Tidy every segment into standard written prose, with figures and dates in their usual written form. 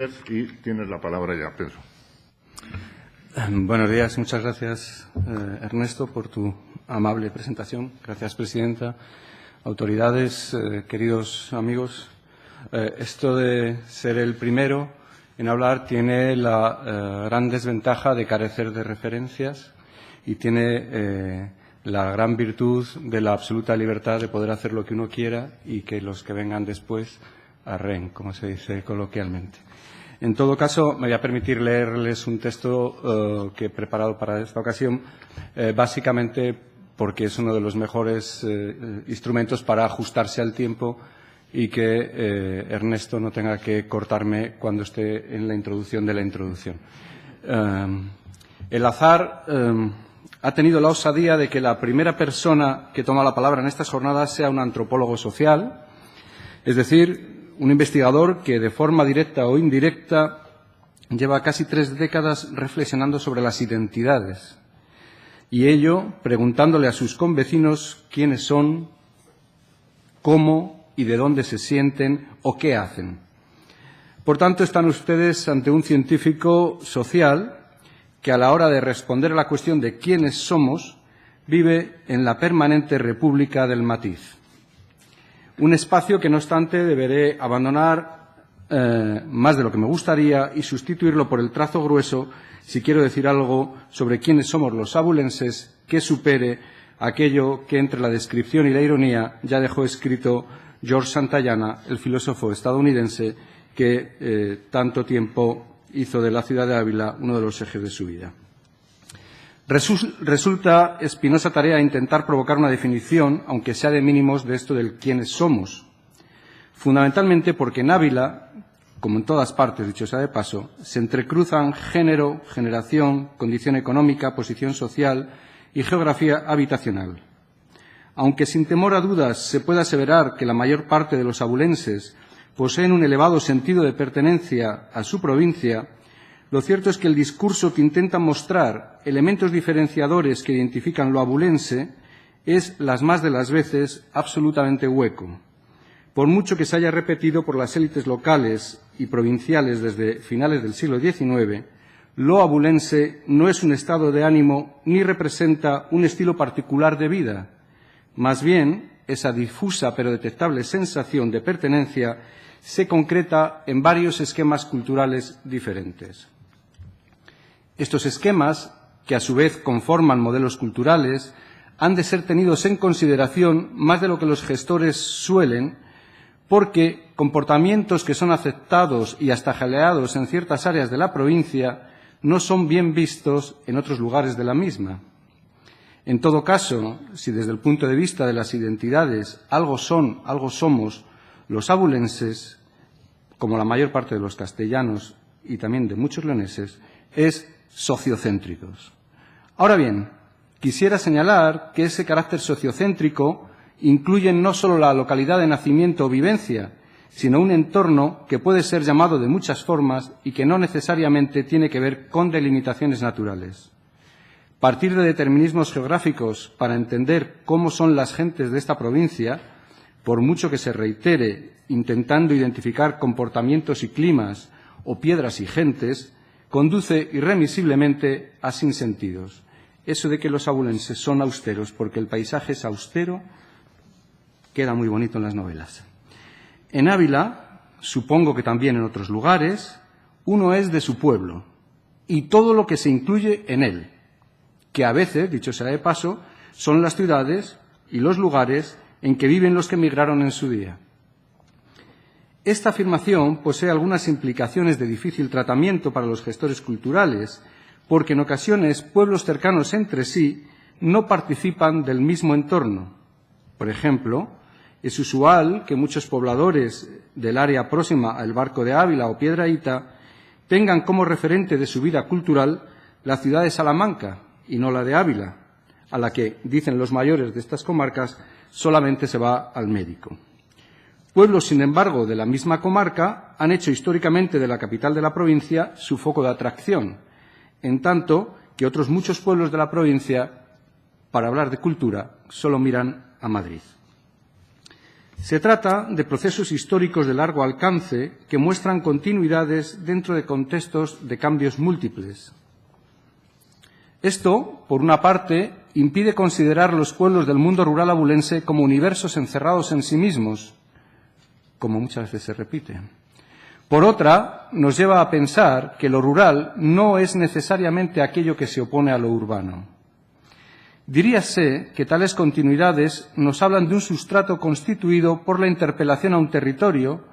Y tienes la palabra ya, Pedro. Buenos días, muchas gracias, Ernesto, por tu amable presentación. Gracias, presidenta, autoridades, queridos amigos. Esto de ser el primero en hablar tiene la gran desventaja de carecer de referencias y tiene la gran virtud de la absoluta libertad de poder hacer lo que uno quiera y que los que vengan después arreen, como se dice coloquialmente. En todo caso, me voy a permitir leerles un texto que he preparado para esta ocasión, básicamente porque es uno de los mejores instrumentos para ajustarse al tiempo y que Ernesto no tenga que cortarme cuando esté en la introducción de la introducción. El azar ha tenido la osadía de que la primera persona que toma la palabra en estas jornadas sea un antropólogo social, es decir, un investigador que, de forma directa o indirecta, lleva casi 3 décadas reflexionando sobre las identidades y ello preguntándole a sus convecinos quiénes son, cómo y de dónde se sienten o qué hacen. Por tanto, están ustedes ante un científico social que, a la hora de responder a la cuestión de quiénes somos, vive en la permanente república del matiz. Un espacio que, no obstante, deberé abandonar más de lo que me gustaría y sustituirlo por el trazo grueso si quiero decir algo sobre quiénes somos los abulenses que supere aquello que entre la descripción y la ironía ya dejó escrito George Santayana, el filósofo estadounidense que tanto tiempo hizo de la ciudad de Ávila uno de los ejes de su vida. Resulta espinosa tarea intentar provocar una definición, aunque sea de mínimos, de esto del quiénes somos. Fundamentalmente porque en Ávila, como en todas partes, dicho sea de paso, se entrecruzan género, generación, condición económica, posición social y geografía habitacional. Aunque sin temor a dudas se pueda aseverar que la mayor parte de los abulenses poseen un elevado sentido de pertenencia a su provincia, lo cierto es que el discurso que intenta mostrar elementos diferenciadores que identifican lo abulense es, las más de las veces, absolutamente hueco. Por mucho que se haya repetido por las élites locales y provinciales desde finales del siglo XIX, lo abulense no es un estado de ánimo ni representa un estilo particular de vida. Más bien, esa difusa pero detectable sensación de pertenencia se concreta en varios esquemas culturales diferentes. Estos esquemas, que a su vez conforman modelos culturales, han de ser tenidos en consideración más de lo que los gestores suelen, porque comportamientos que son aceptados y hasta jaleados en ciertas áreas de la provincia no son bien vistos en otros lugares de la misma. En todo caso, si desde el punto de vista de las identidades algo son, algo somos los abulenses, como la mayor parte de los castellanos y también de muchos leoneses, es sociocéntricos. Ahora bien, quisiera señalar que ese carácter sociocéntrico incluye no solo la localidad de nacimiento o vivencia, sino un entorno que puede ser llamado de muchas formas y que no necesariamente tiene que ver con delimitaciones naturales. Partir de determinismos geográficos para entender cómo son las gentes de esta provincia, por mucho que se reitere intentando identificar comportamientos y climas o piedras y gentes, conduce irremisiblemente a sinsentidos. Eso de que los abulenses son austeros porque el paisaje es austero queda muy bonito en las novelas. En Ávila, supongo que también en otros lugares, uno es de su pueblo y todo lo que se incluye en él, que a veces, dicho sea de paso, son las ciudades y los lugares en que viven los que emigraron en su día. Esta afirmación posee algunas implicaciones de difícil tratamiento para los gestores culturales, porque en ocasiones pueblos cercanos entre sí no participan del mismo entorno. Por ejemplo, es usual que muchos pobladores del área próxima al Barco de Ávila o Piedrahíta tengan como referente de su vida cultural la ciudad de Salamanca y no la de Ávila, a la que, dicen los mayores de estas comarcas, solamente se va al médico. Pueblos, sin embargo, de la misma comarca han hecho históricamente de la capital de la provincia su foco de atracción, en tanto que otros muchos pueblos de la provincia, para hablar de cultura, solo miran a Madrid. Se trata de procesos históricos de largo alcance que muestran continuidades dentro de contextos de cambios múltiples. Esto, por una parte, impide considerar los pueblos del mundo rural abulense como universos encerrados en sí mismos, como muchas veces se repite. Por otra, nos lleva a pensar que lo rural no es necesariamente aquello que se opone a lo urbano. Diríase que tales continuidades nos hablan de un sustrato constituido por la interpelación a un territorio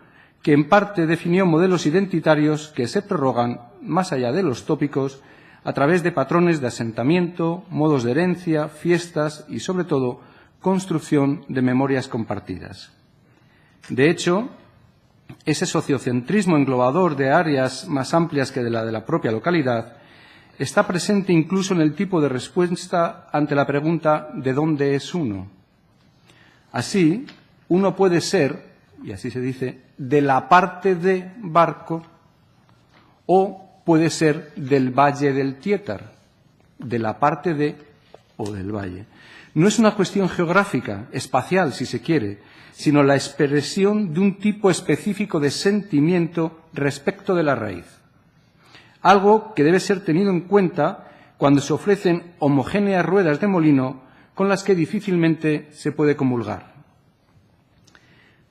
que en parte definió modelos identitarios que se prorrogan más allá de los tópicos a través de patrones de asentamiento, modos de herencia, fiestas y, sobre todo, construcción de memorias compartidas. De hecho, ese sociocentrismo englobador de áreas más amplias que de la propia localidad está presente incluso en el tipo de respuesta ante la pregunta ¿de dónde es uno? Así, uno puede ser, y así se dice, de la parte de Barco o puede ser del Valle del Tietar, de la parte de o del valle. No es una cuestión geográfica, espacial, si se quiere, sino la expresión de un tipo específico de sentimiento respecto de la raíz. Algo que debe ser tenido en cuenta cuando se ofrecen homogéneas ruedas de molino con las que difícilmente se puede comulgar.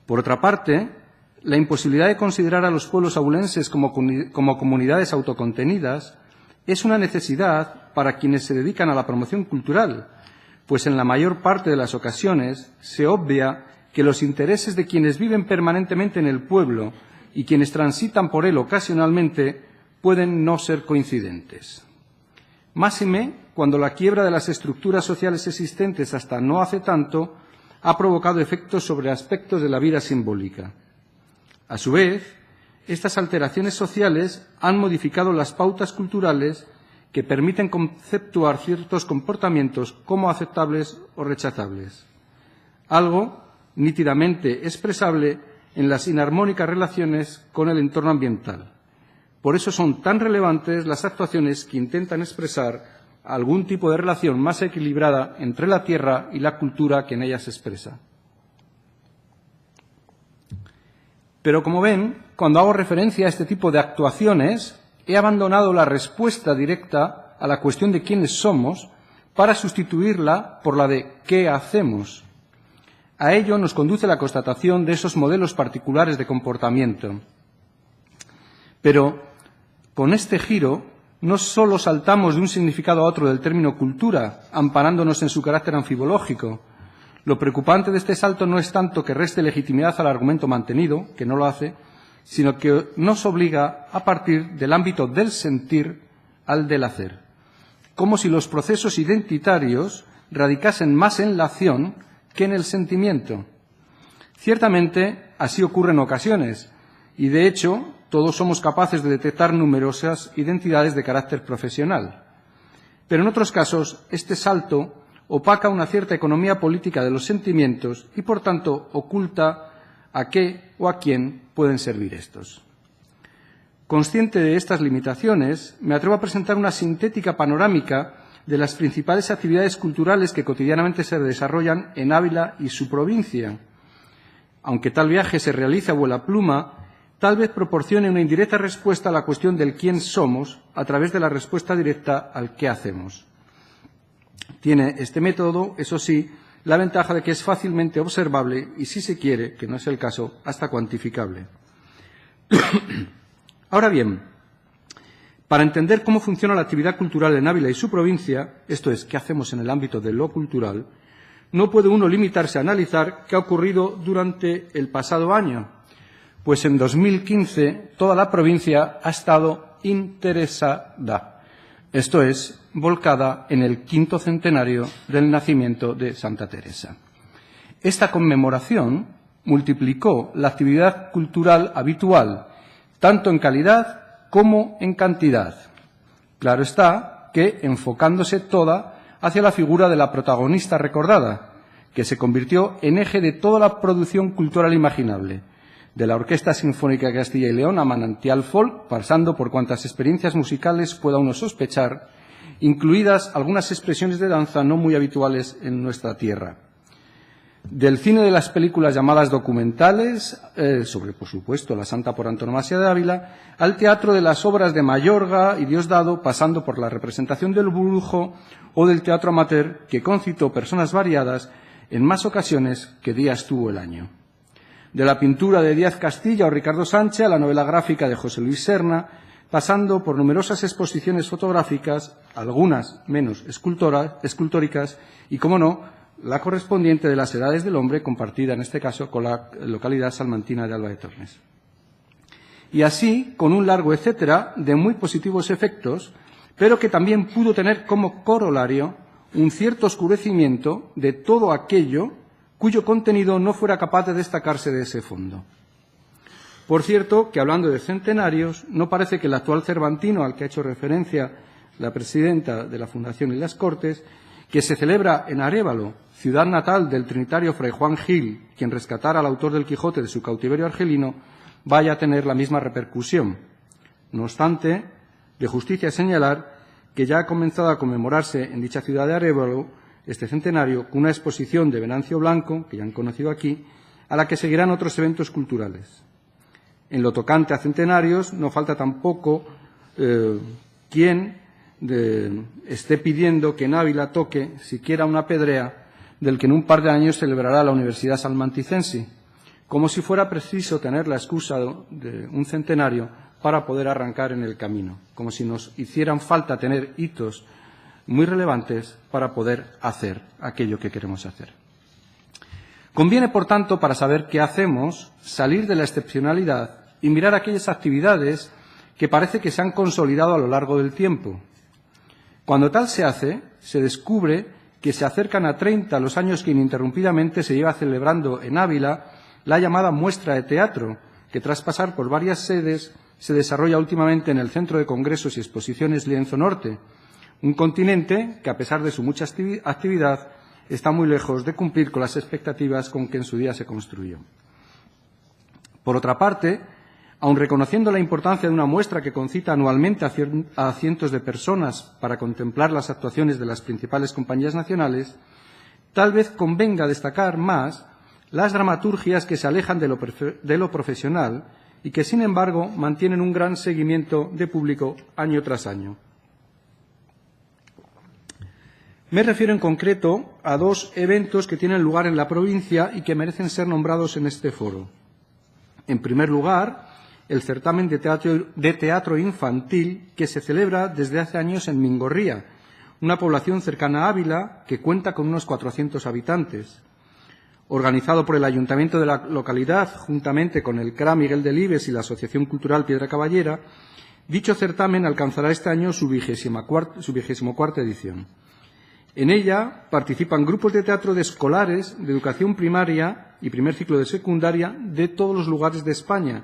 Por otra parte, la imposibilidad de considerar a los pueblos abulenses como comunidades autocontenidas es una necesidad para quienes se dedican a la promoción cultural, pues en la mayor parte de las ocasiones se obvia que los intereses de quienes viven permanentemente en el pueblo y quienes transitan por él ocasionalmente pueden no ser coincidentes. Máxime cuando la quiebra de las estructuras sociales existentes hasta no hace tanto ha provocado efectos sobre aspectos de la vida simbólica. A su vez, estas alteraciones sociales han modificado las pautas culturales que permiten conceptuar ciertos comportamientos como aceptables o rechazables, algo nítidamente expresable en las inarmónicas relaciones con el entorno ambiental. Por eso son tan relevantes las actuaciones que intentan expresar algún tipo de relación más equilibrada entre la tierra y la cultura que en ella se expresa. Pero como ven, cuando hago referencia a este tipo de actuaciones, he abandonado la respuesta directa a la cuestión de quiénes somos para sustituirla por la de qué hacemos. A ello nos conduce la constatación de esos modelos particulares de comportamiento. Pero con este giro no solo saltamos de un significado a otro del término cultura, amparándonos en su carácter anfibológico. Lo preocupante de este salto no es tanto que reste legitimidad al argumento mantenido, que no lo hace, sino que nos obliga a partir del ámbito del sentir al del hacer, como si los procesos identitarios radicasen más en la acción que en el sentimiento. Ciertamente, así ocurre en ocasiones, y de hecho, todos somos capaces de detectar numerosas identidades de carácter profesional. Pero en otros casos, este salto opaca una cierta economía política de los sentimientos y, por tanto, oculta a qué o a quién pueden servir estos. Consciente de estas limitaciones, me atrevo a presentar una sintética panorámica de las principales actividades culturales que cotidianamente se desarrollan en Ávila y su provincia. Aunque tal viaje se realice a vuela pluma, tal vez proporcione una indirecta respuesta a la cuestión del quién somos a través de la respuesta directa al qué hacemos. Tiene este método, eso sí, la ventaja de que es fácilmente observable y, si se quiere, que no es el caso, hasta cuantificable. Ahora bien, para entender cómo funciona la actividad cultural en Ávila y su provincia, esto es, qué hacemos en el ámbito de lo cultural, no puede uno limitarse a analizar qué ha ocurrido durante el pasado año, pues en 2015 toda la provincia ha estado interesada, esto es, volcada en el 5º centenario del nacimiento de Santa Teresa. Esta conmemoración multiplicó la actividad cultural habitual, tanto en calidad como en cantidad. Claro está que enfocándose toda hacia la figura de la protagonista recordada, que se convirtió en eje de toda la producción cultural imaginable, de la Orquesta Sinfónica de Castilla y León a Manantial Folk, pasando por cuantas experiencias musicales pueda uno sospechar, incluidas algunas expresiones de danza no muy habituales en nuestra tierra. Del cine de las películas llamadas documentales, sobre, por supuesto, la Santa por antonomasia de Ávila, al teatro de las obras de Mayorga y Diosdado, pasando por la representación del Brujo o del teatro amateur, que concitó personas variadas en más ocasiones que días tuvo el año. De la pintura de Díaz Castilla o Ricardo Sánchez a la novela gráfica de José Luis Serna, pasando por numerosas exposiciones fotográficas, algunas menos escultóricas y, como no, la correspondiente de las edades del hombre, compartida en este caso con la localidad salmantina de Alba de Tormes. Y así, con un largo etcétera de muy positivos efectos, pero que también pudo tener como corolario un cierto oscurecimiento de todo aquello cuyo contenido no fuera capaz de destacarse de ese fondo. Por cierto, que hablando de centenarios, no parece que el actual cervantino al que ha hecho referencia la presidenta de la Fundación y las Cortes, que se celebra en Arévalo, ciudad natal del trinitario Fray Juan Gil, quien rescatara al autor del Quijote de su cautiverio argelino, vaya a tener la misma repercusión. No obstante, de justicia señalar que ya ha comenzado a conmemorarse en dicha ciudad de Arévalo este centenario con una exposición de Venancio Blanco, que ya han conocido aquí, a la que seguirán otros eventos culturales. En lo tocante a centenarios, no falta tampoco quien esté pidiendo que en Ávila toque siquiera una pedrea del que en un par de años celebrará la Universidad Salmanticense, como si fuera preciso tener la excusa de un centenario para poder arrancar en el camino, como si nos hicieran falta tener hitos muy relevantes para poder hacer aquello que queremos hacer. Conviene, por tanto, para saber qué hacemos, salir de la excepcionalidad y mirar aquellas actividades que parece que se han consolidado a lo largo del tiempo. Cuando tal se hace, se descubre que se acercan a 30 los años que ininterrumpidamente se lleva celebrando en Ávila la llamada muestra de teatro, que tras pasar por varias sedes se desarrolla últimamente en el Centro de Congresos y Exposiciones Lienzo Norte, un continente que, a pesar de su mucha actividad, está muy lejos de cumplir con las expectativas con que en su día se construyó. Por otra parte, aun reconociendo la importancia de una muestra que concita anualmente a cientos de personas para contemplar las actuaciones de las principales compañías nacionales, tal vez convenga destacar más las dramaturgias que se alejan de lo profesional y que, sin embargo, mantienen un gran seguimiento de público año tras año. Me refiero en concreto a dos eventos que tienen lugar en la provincia y que merecen ser nombrados en este foro. En primer lugar, el certamen de teatro infantil que se celebra desde hace años en Mingorría, una población cercana a Ávila que cuenta con unos 400 habitantes. Organizado por el Ayuntamiento de la localidad, juntamente con el CRA Miguel Delibes y la Asociación Cultural Piedra Caballera, dicho certamen alcanzará este año su 24ª edición. En ella participan grupos de teatro de escolares de educación primaria y primer ciclo de secundaria de todos los lugares de España,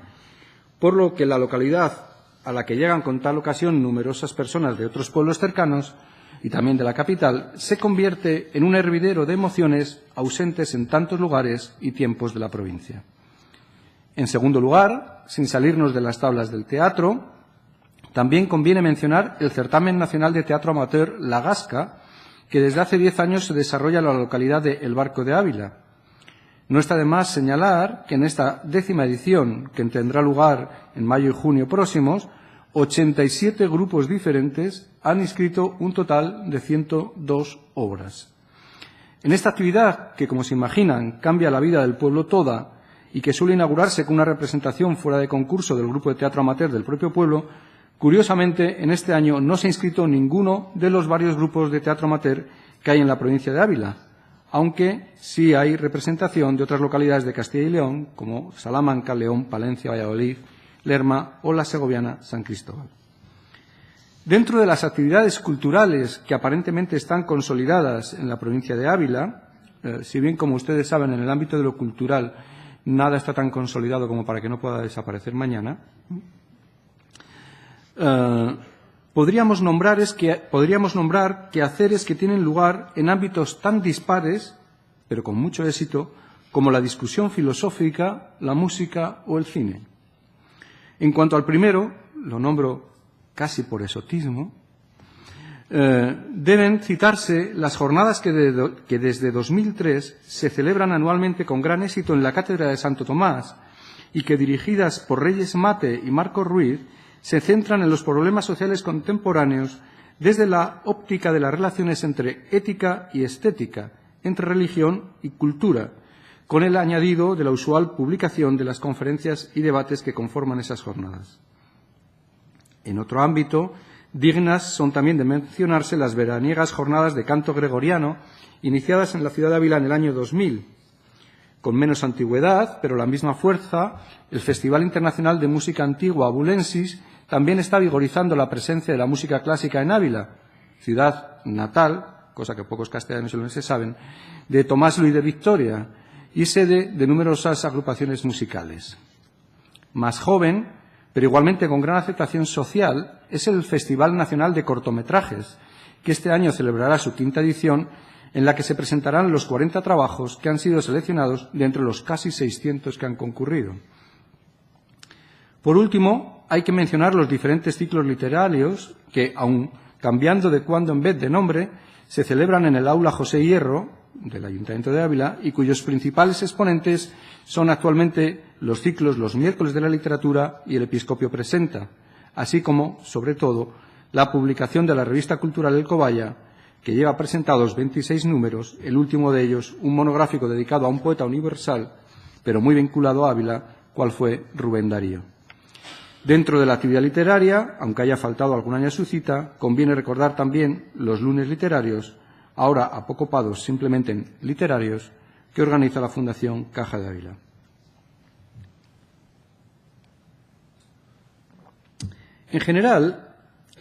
por lo que la localidad a la que llegan con tal ocasión numerosas personas de otros pueblos cercanos y también de la capital, se convierte en un hervidero de emociones ausentes en tantos lugares y tiempos de la provincia. En segundo lugar, sin salirnos de las tablas del teatro, también conviene mencionar el Certamen Nacional de Teatro Amateur La Gasca, que desde hace 10 años se desarrolla en la localidad de El Barco de Ávila. No está de más señalar que en esta 10ª edición, que tendrá lugar en mayo y junio próximos, 87 grupos diferentes han inscrito un total de 102 obras. En esta actividad, que como se imaginan cambia la vida del pueblo toda y que suele inaugurarse con una representación fuera de concurso del grupo de teatro amateur del propio pueblo, curiosamente en este año no se ha inscrito ninguno de los varios grupos de teatro amateur que hay en la provincia de Ávila, aunque sí hay representación de otras localidades de Castilla y León, como Salamanca, León, Palencia, Valladolid, Lerma o la segoviana San Cristóbal. Dentro de las actividades culturales que aparentemente están consolidadas en la provincia de Ávila, si bien, como ustedes saben, en el ámbito de lo cultural nada está tan consolidado como para que no pueda desaparecer mañana, podríamos nombrar quehaceres que tienen lugar en ámbitos tan dispares, pero con mucho éxito, como la discusión filosófica, la música o el cine. En cuanto al primero, lo nombro casi por exotismo, Deben citarse las jornadas que desde 2003 se celebran anualmente con gran éxito en la Cátedra de Santo Tomás y que, dirigidas por Reyes Mate y Marcos Ruiz, se centran en los problemas sociales contemporáneos desde la óptica de las relaciones entre ética y estética, entre religión y cultura, con el añadido de la usual publicación de las conferencias y debates que conforman esas jornadas. En otro ámbito, dignas son también de mencionarse las veraniegas jornadas de canto gregoriano, iniciadas en la ciudad de Ávila en el año 2000. Con menos antigüedad, pero la misma fuerza, el Festival Internacional de Música Antigua Abulensis también está vigorizando la presencia de la música clásica en Ávila, ciudad natal, cosa que pocos castellanos y leoneses saben, de Tomás Luis de Victoria y sede de numerosas agrupaciones musicales. Más joven, pero igualmente con gran aceptación social, es el Festival Nacional de Cortometrajes, que este año celebrará su 5ª edición, en la que se presentarán los 40 trabajos que han sido seleccionados de entre los casi 600 que han concurrido. Por último, hay que mencionar los diferentes ciclos literarios que, aun cambiando de cuando en vez de nombre, se celebran en el Aula José Hierro del Ayuntamiento de Ávila y cuyos principales exponentes son actualmente los ciclos Los Miércoles de la Literatura y El Episcopio Presenta, así como, sobre todo, la publicación de la revista cultural El Cobaya, que lleva presentados 26 números, el último de ellos un monográfico dedicado a un poeta universal, pero muy vinculado a Ávila, cual fue Rubén Darío. Dentro de la actividad literaria, aunque haya faltado algún año a su cita, conviene recordar también los lunes literarios, ahora apocopados simplemente en literarios, que organiza la Fundación Caja de Ávila. En general,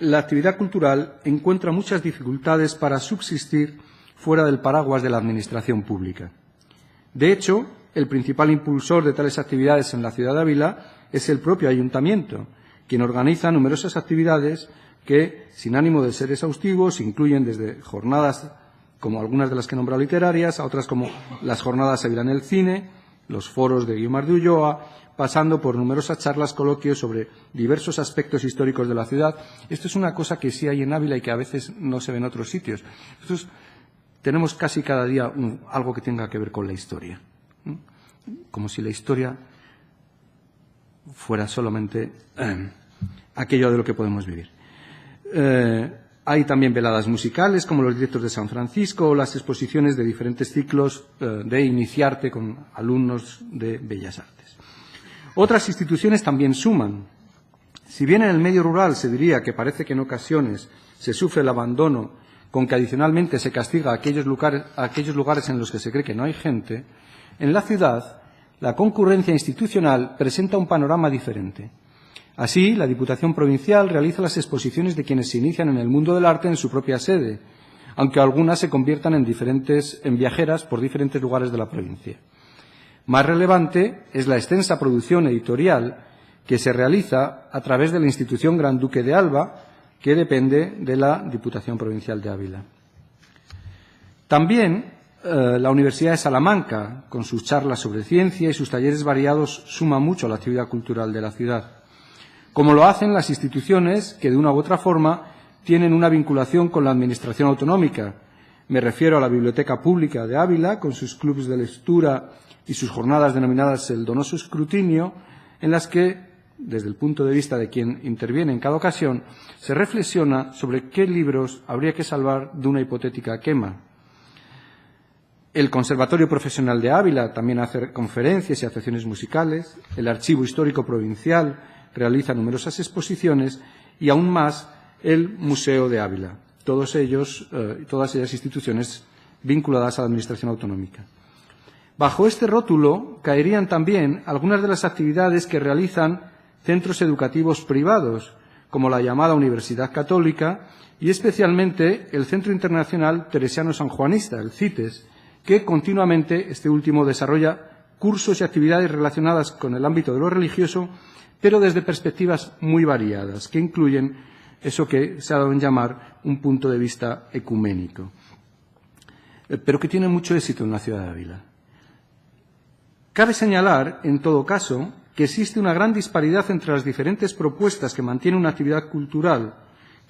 la actividad cultural encuentra muchas dificultades para subsistir fuera del paraguas de la administración pública. De hecho, el principal impulsor de tales actividades en la ciudad de Ávila es el propio ayuntamiento, quien organiza numerosas actividades que, sin ánimo de ser exhaustivos, incluyen desde jornadas como algunas de las que he nombrado literarias, a otras como las jornadas Ávila en el cine, los foros de Guiomar de Ulloa, pasando por numerosas charlas, coloquios sobre diversos aspectos históricos de la ciudad. Esto es una cosa que sí hay en Ávila y que a veces no se ve en otros sitios. Tenemos casi cada día algo que tenga que ver con la historia, ¿no? Como si la historia fuera solamente aquello de lo que podemos vivir. Hay también veladas musicales, como los directos de San Francisco, o las exposiciones de diferentes ciclos de Iniciarte con alumnos de Bellas Artes. Otras instituciones también suman. Si bien en el medio rural se diría que parece que en ocasiones se sufre el abandono, con que adicionalmente se castiga a aquellos lugares en los que se cree que no hay gente, en la ciudad la concurrencia institucional presenta un panorama diferente. Así, la Diputación Provincial realiza las exposiciones de quienes se inician en el mundo del arte en su propia sede, aunque algunas se conviertan en viajeras por diferentes lugares de la provincia. Más relevante es la extensa producción editorial que se realiza a través de la institución Gran Duque de Alba, que depende de la Diputación Provincial de Ávila. También la Universidad de Salamanca, con sus charlas sobre ciencia y sus talleres variados, suma mucho a la actividad cultural de la ciudad, como lo hacen las instituciones que de una u otra forma tienen una vinculación con la Administración autonómica. Me refiero a la Biblioteca Pública de Ávila, con sus clubes de lectura y sus jornadas denominadas el donoso escrutinio, en las que, desde el punto de vista de quien interviene en cada ocasión, se reflexiona sobre qué libros habría que salvar de una hipotética quema. El Conservatorio Profesional de Ávila también hace conferencias y actuaciones musicales, el Archivo Histórico Provincial realiza numerosas exposiciones y aún más el Museo de Ávila, todas ellas instituciones vinculadas a la Administración autonómica. Bajo este rótulo caerían también algunas de las actividades que realizan centros educativos privados, como la llamada Universidad Católica y especialmente el Centro Internacional Teresiano Sanjuanista, el CITES, que continuamente este último desarrolla cursos y actividades relacionadas con el ámbito de lo religioso, pero desde perspectivas muy variadas, que incluyen eso que se ha dado en llamar un punto de vista ecuménico, pero que tiene mucho éxito en la ciudad de Ávila. Cabe señalar, en todo caso, que existe una gran disparidad entre las diferentes propuestas que mantiene una actividad cultural,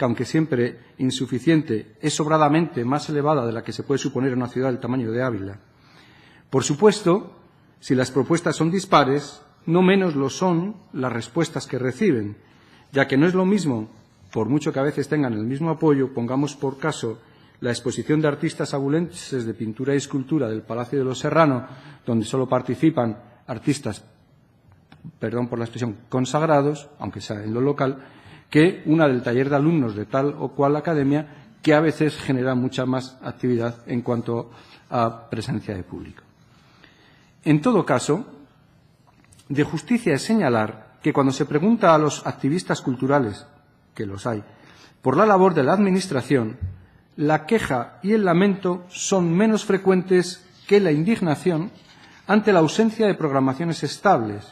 que aunque siempre insuficiente, es sobradamente más elevada de la que se puede suponer en una ciudad del tamaño de Ávila. Por supuesto, si las propuestas son dispares, no menos lo son las respuestas que reciben, ya que no es lo mismo, por mucho que a veces tengan el mismo apoyo, pongamos por caso la exposición de artistas abulenses de pintura y escultura del Palacio de los Serrano, donde solo participan artistas, perdón por la expresión, consagrados, aunque sea en lo local, que una del taller de alumnos de tal o cual academia, que a veces genera mucha más actividad en cuanto a presencia de público. En todo caso, de justicia es señalar que cuando se pregunta a los activistas culturales, que los hay, por la labor de la Administración, la queja y el lamento son menos frecuentes que la indignación ante la ausencia de programaciones estables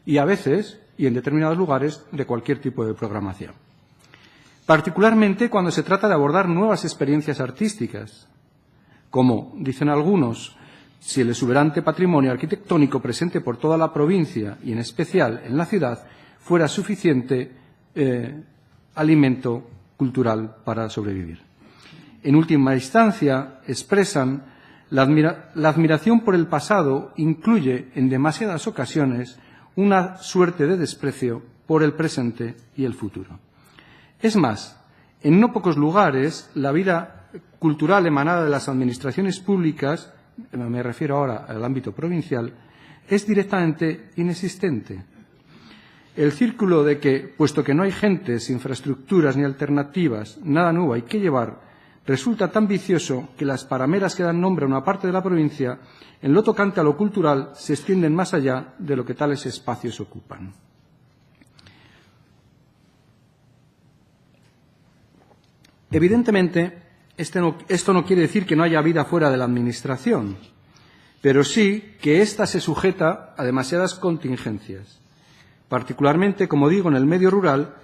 y a veces, y en determinados lugares, de cualquier tipo de programación. Particularmente cuando se trata de abordar nuevas experiencias artísticas, como, dicen algunos, si el exuberante patrimonio arquitectónico presente por toda la provincia y en especial en la ciudad fuera suficiente alimento cultural para sobrevivir. En última instancia, expresan la admiración por el pasado incluye en demasiadas ocasiones una suerte de desprecio por el presente y el futuro. Es más, en no pocos lugares la vida cultural emanada de las administraciones públicas, me refiero ahora al ámbito provincial, es directamente inexistente. El círculo de que, puesto que no hay gentes, infraestructuras ni alternativas, nada nuevo hay que llevar, resulta tan vicioso que las parameras que dan nombre a una parte de la provincia, en lo tocante a lo cultural, se extienden más allá de lo que tales espacios ocupan. Evidentemente, esto no quiere decir que no haya vida fuera de la Administración, pero sí que ésta se sujeta a demasiadas contingencias, particularmente, como digo, en el medio rural,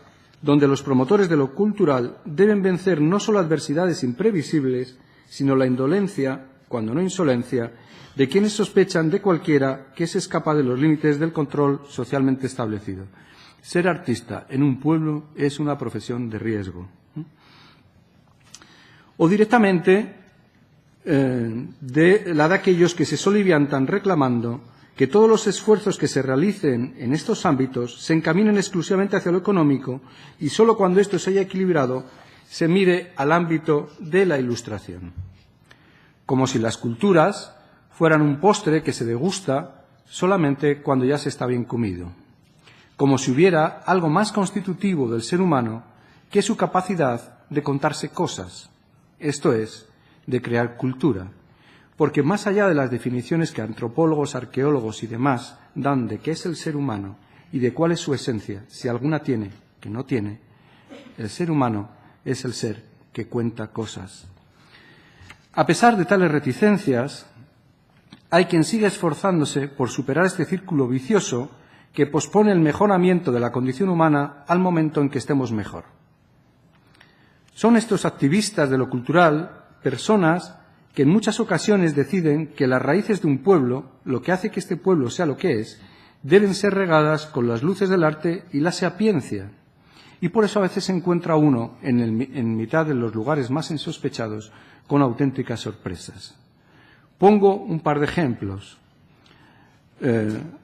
donde los promotores de lo cultural deben vencer no solo adversidades imprevisibles, sino la indolencia, cuando no insolencia, de quienes sospechan de cualquiera que se escapa de los límites del control socialmente establecido. Ser artista en un pueblo es una profesión de riesgo. O directamente de la de aquellos que se soliviantan reclamando que todos los esfuerzos que se realicen en estos ámbitos se encaminen exclusivamente hacia lo económico y solo cuando esto se haya equilibrado se mire al ámbito de la ilustración. Como si las culturas fueran un postre que se degusta solamente cuando ya se está bien comido. Como si hubiera algo más constitutivo del ser humano que su capacidad de contarse cosas, esto es, de crear cultura. Porque más allá de las definiciones que antropólogos, arqueólogos y demás dan de qué es el ser humano y de cuál es su esencia, si alguna tiene, que no tiene, el ser humano es el ser que cuenta cosas. A pesar de tales reticencias, hay quien sigue esforzándose por superar este círculo vicioso que pospone el mejoramiento de la condición humana al momento en que estemos mejor. Son estos activistas de lo cultural personas que en muchas ocasiones deciden que las raíces de un pueblo, lo que hace que este pueblo sea lo que es, deben ser regadas con las luces del arte y la sapiencia. Y por eso a veces se encuentra uno en mitad de los lugares más insospechados con auténticas sorpresas. Pongo un par de ejemplos.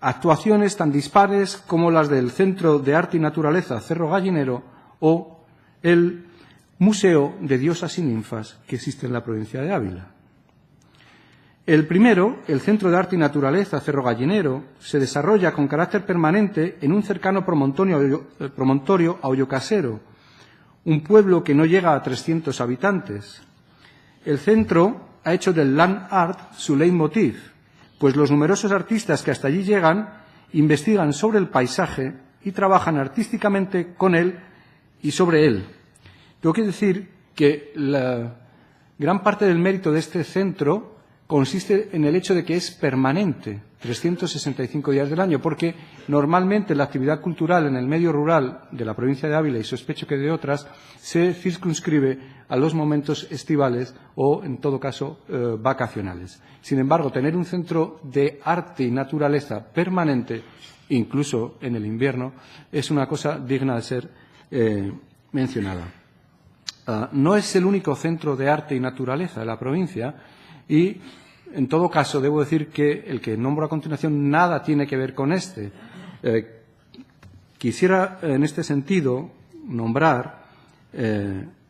Actuaciones tan dispares como las del Centro de Arte y Naturaleza Cerro Gallinero o el Museo de Diosas y Ninfas que existe en la provincia de Ávila. El primero, el Centro de Arte y Naturaleza Cerro Gallinero, se desarrolla con carácter permanente en un cercano promontorio a Hoyocasero, un pueblo que no llega a 300 habitantes. El centro ha hecho del land art su leitmotiv, pues los numerosos artistas que hasta allí llegan investigan sobre el paisaje y trabajan artísticamente con él y sobre él. Tengo que decir que la gran parte del mérito de este centro consiste en el hecho de que es permanente, 365 días del año, porque normalmente la actividad cultural en el medio rural de la provincia de Ávila, y sospecho que de otras, se circunscribe a los momentos estivales o, en todo caso, vacacionales. Sin embargo, tener un centro de arte y naturaleza permanente, incluso en el invierno, es una cosa digna de ser mencionada. no es el único centro de arte y naturaleza de la provincia y, en todo caso, debo decir que el que nombro a continuación nada tiene que ver con este. Quisiera, en este sentido, nombrar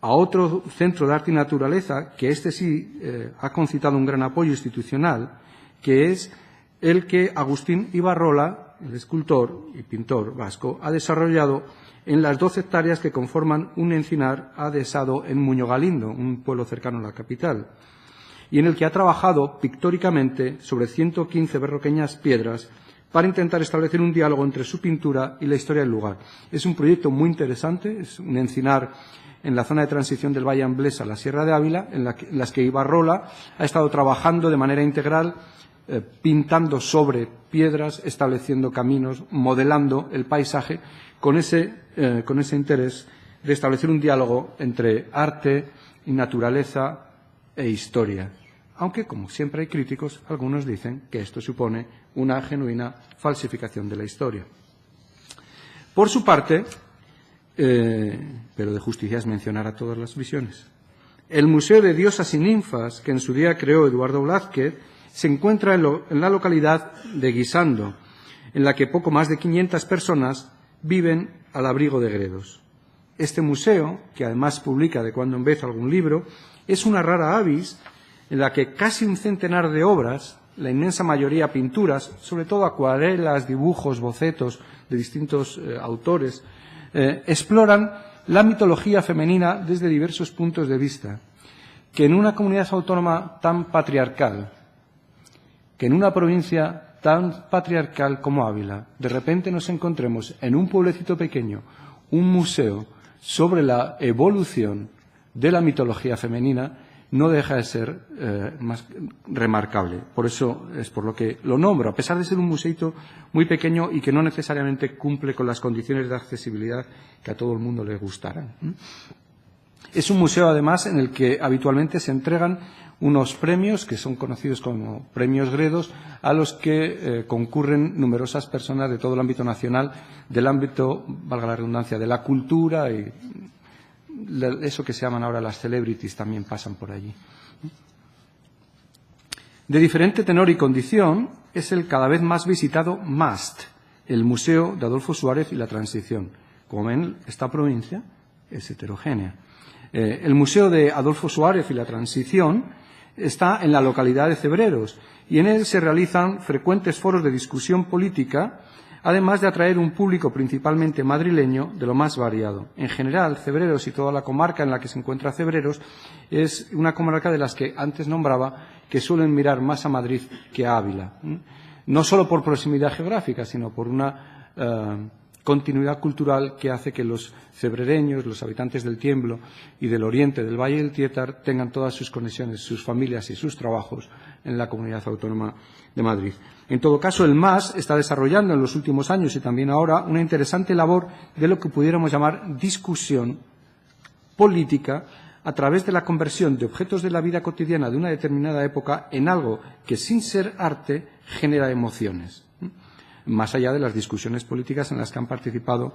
a otro centro de arte y naturaleza, que este sí ha concitado un gran apoyo institucional, que es el que Agustín Ibarrola, el escultor y pintor vasco, ha desarrollado en las 12 hectáreas que conforman un encinar adhesado en Muño Galindo, un pueblo cercano a la capital, y en el que ha trabajado pictóricamente sobre 115 berroqueñas piedras para intentar establecer un diálogo entre su pintura y la historia del lugar. Es un proyecto muy interesante, es un encinar en la zona de transición del Valle Amblesa a la Sierra de Ávila, en las que Ibarrola ha estado trabajando de manera integral, pintando sobre piedras, estableciendo caminos, modelando el paisaje, con ese interés de establecer un diálogo entre arte y naturaleza e historia. Aunque, como siempre hay críticos, algunos dicen que esto supone una genuina falsificación de la historia. Por su parte, pero de justicia es mencionar a todas las visiones, el Museo de Diosas y Ninfas, que en su día creó Eduardo Blázquez, se encuentra en la localidad de Guisando, en la que poco más de 500 personas viven al abrigo de Gredos. Este museo, que además publica de cuando en vez algún libro, es una rara avis en la que casi un centenar de obras, la inmensa mayoría pinturas, sobre todo acuarelas, dibujos, bocetos de distintos autores, exploran la mitología femenina desde diversos puntos de vista, que en una comunidad autónoma tan patriarcal, que en una provincia tan patriarcal como Ávila, de repente nos encontremos en un pueblecito pequeño un museo sobre la evolución de la mitología femenina, no deja de ser más remarcable. Por eso es por lo que lo nombro, a pesar de ser un museito muy pequeño y que no necesariamente cumple con las condiciones de accesibilidad que a todo el mundo le gustaran. Es un museo, además, en el que habitualmente se entregan unos premios que son conocidos como premios Gredos, a los que concurren numerosas personas de todo el ámbito nacional, del ámbito, valga la redundancia, de la cultura y eso que se llaman ahora las celebrities también pasan por allí. De diferente tenor y condición es el cada vez más visitado MAST, el Museo de Adolfo Suárez y la Transición. Como ven, esta provincia es heterogénea. El Museo de Adolfo Suárez y la Transición está en la localidad de Cebreros y en él se realizan frecuentes foros de discusión política, además de atraer un público principalmente madrileño de lo más variado. En general, Cebreros y toda la comarca en la que se encuentra Cebreros es una comarca de las que antes nombraba que suelen mirar más a Madrid que a Ávila. No solo por proximidad geográfica, sino por una continuidad cultural que hace que los cebrereños, los habitantes del Tiemblo y del oriente del Valle del Tietar tengan todas sus conexiones, sus familias y sus trabajos en la Comunidad Autónoma de Madrid. En todo caso, el MAS está desarrollando en los últimos años y también ahora una interesante labor de lo que pudiéramos llamar discusión política a través de la conversión de objetos de la vida cotidiana de una determinada época en algo que, sin ser arte, genera emociones, más allá de las discusiones políticas en las que han participado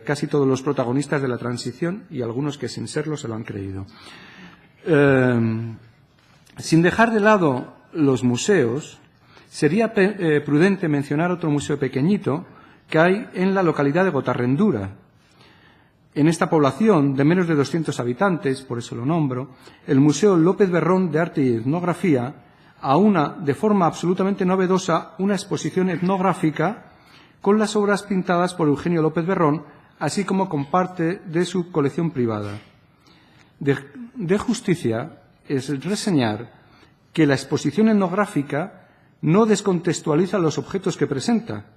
casi todos los protagonistas de la transición y algunos que, sin serlo, se lo han creído. Sin dejar de lado los museos, sería prudente mencionar otro museo pequeñitito que hay en la localidad de Gotarrendura. En esta población de menos de 200 habitantes, por eso lo nombro, el Museo López Berrón de Arte y Etnografía aúna de forma absolutamente novedosa una exposición etnográfica con las obras pintadas por Eugenio López Berrón, así como con parte de su colección privada. De justicia es reseñar que la exposición etnográfica no descontextualiza los objetos que presenta,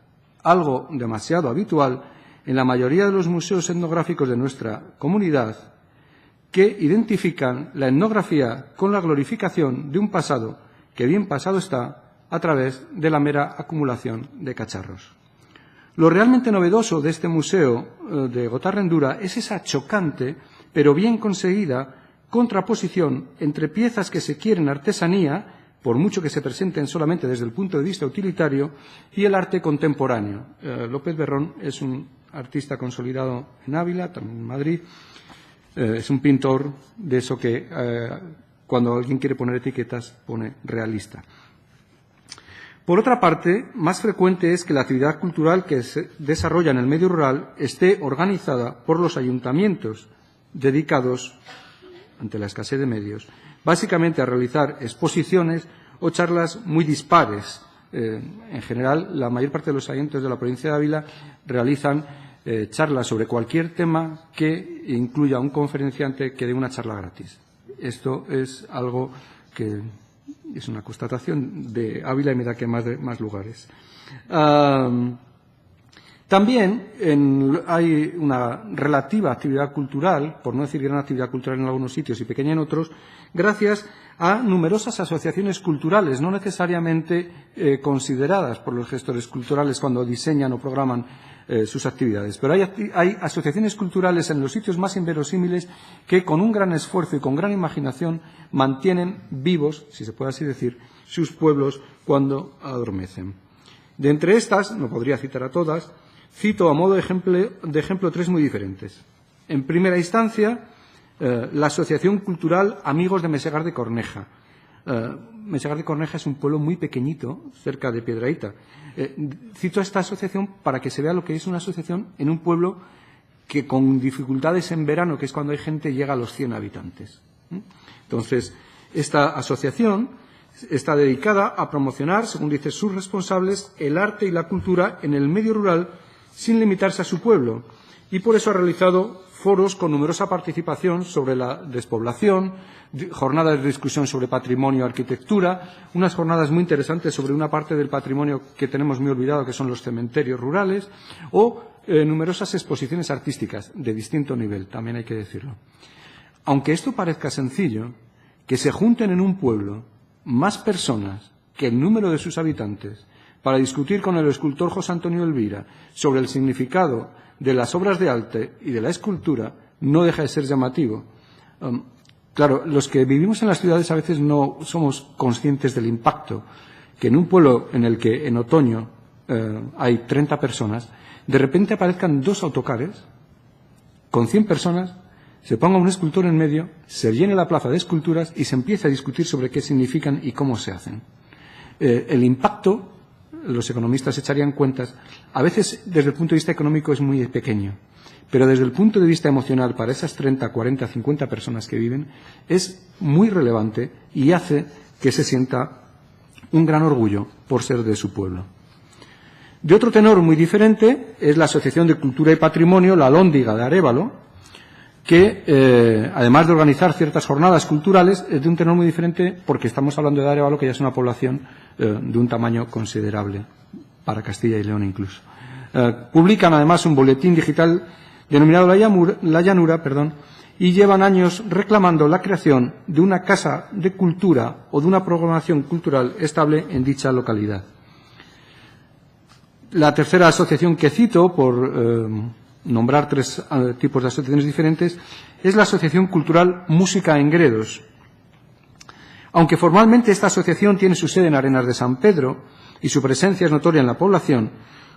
algo demasiado habitual en la mayoría de los museos etnográficos de nuestra comunidad, que identifican la etnografía con la glorificación de un pasado que bien pasado está a través de la mera acumulación de cacharros. Lo realmente novedoso de este museo de Gotarrendura es esa chocante, pero bien conseguida, contraposición entre piezas que se quieren artesanía, por mucho que se presenten solamente desde el punto de vista utilitario, y el arte contemporáneo. López Berrón es un artista consolidado en Ávila, también en Madrid, Es un pintor de eso que cuando alguien quiere poner etiquetas pone realista. Por otra parte, más frecuente es que la actividad cultural que se desarrolla en el medio rural esté organizada por los ayuntamientos dedicados, ante la escasez de medios, básicamente a realizar exposiciones o charlas muy dispares. En general, la mayor parte de los ayuntamientos de la provincia de Ávila realizan charlas sobre cualquier tema que incluya un conferenciante que dé una charla gratis. Esto es algo que es una constatación de Ávila y me da que más lugares. También hay una relativa actividad cultural, por no decir gran actividad cultural en algunos sitios y pequeña en otros, gracias a numerosas asociaciones culturales, no necesariamente consideradas por los gestores culturales cuando diseñan o programan sus actividades. Pero hay asociaciones culturales en los sitios más inverosímiles que, con un gran esfuerzo y con gran imaginación, mantienen vivos, si se puede así decir, sus pueblos cuando adormecen. De entre estas, no podría citar a todas, cito a modo de ejemplo tres muy diferentes. En primera instancia, la Asociación Cultural Amigos de Mesegar de Corneja. Mesegar de Corneja es un pueblo muy pequeñito, cerca de Piedrahíta. Cito a esta asociación para que se vea lo que es una asociación en un pueblo que, con dificultades en verano, que es cuando hay gente, llega a los 100 habitantes. Entonces, esta asociación está dedicada a promocionar, según dicen sus responsables, el arte y la cultura en el medio rural sin limitarse a su pueblo, y por eso ha realizado foros con numerosa participación sobre la despoblación, jornadas de discusión sobre patrimonio y arquitectura, unas jornadas muy interesantes sobre una parte del patrimonio que tenemos muy olvidado, que son los cementerios rurales, o numerosas exposiciones artísticas de distinto nivel, también hay que decirlo. Aunque esto parezca sencillo, que se junten en un pueblo más personas que el número de sus habitantes para discutir con el escultor José Antonio Elvira sobre el significado de las obras de arte y de la escultura, no deja de ser llamativo. Claro, los que vivimos en las ciudades a veces no somos conscientes del impacto que en un pueblo en el que en otoño hay 30 personas, de repente aparezcan 2 autocares con 100 personas, se ponga un escultor en medio, se llene la plaza de esculturas y se empiece a discutir sobre qué significan y cómo se hacen. El impacto, los economistas echarían cuentas, a veces desde el punto de vista económico es muy pequeño, pero desde el punto de vista emocional para esas 30, 40, 50 personas que viven es muy relevante y hace que se sienta un gran orgullo por ser de su pueblo. De otro tenor muy diferente es la Asociación de Cultura y Patrimonio, la Alhóndiga de Arévalo, que, además de organizar ciertas jornadas culturales, es de un tenor muy diferente porque estamos hablando de Arévalo, que ya es una población de un tamaño considerable, para Castilla y León incluso. Publican además un boletín digital denominado La Llanura, y llevan años reclamando la creación de una casa de cultura o de una programación cultural estable en dicha localidad. La tercera asociación que cito, por nombrar 3 tipos de asociaciones diferentes, es la Asociación Cultural Música en Gredos. Aunque formalmente esta asociación tiene su sede en Arenas de San Pedro y su presencia es notoria en la población,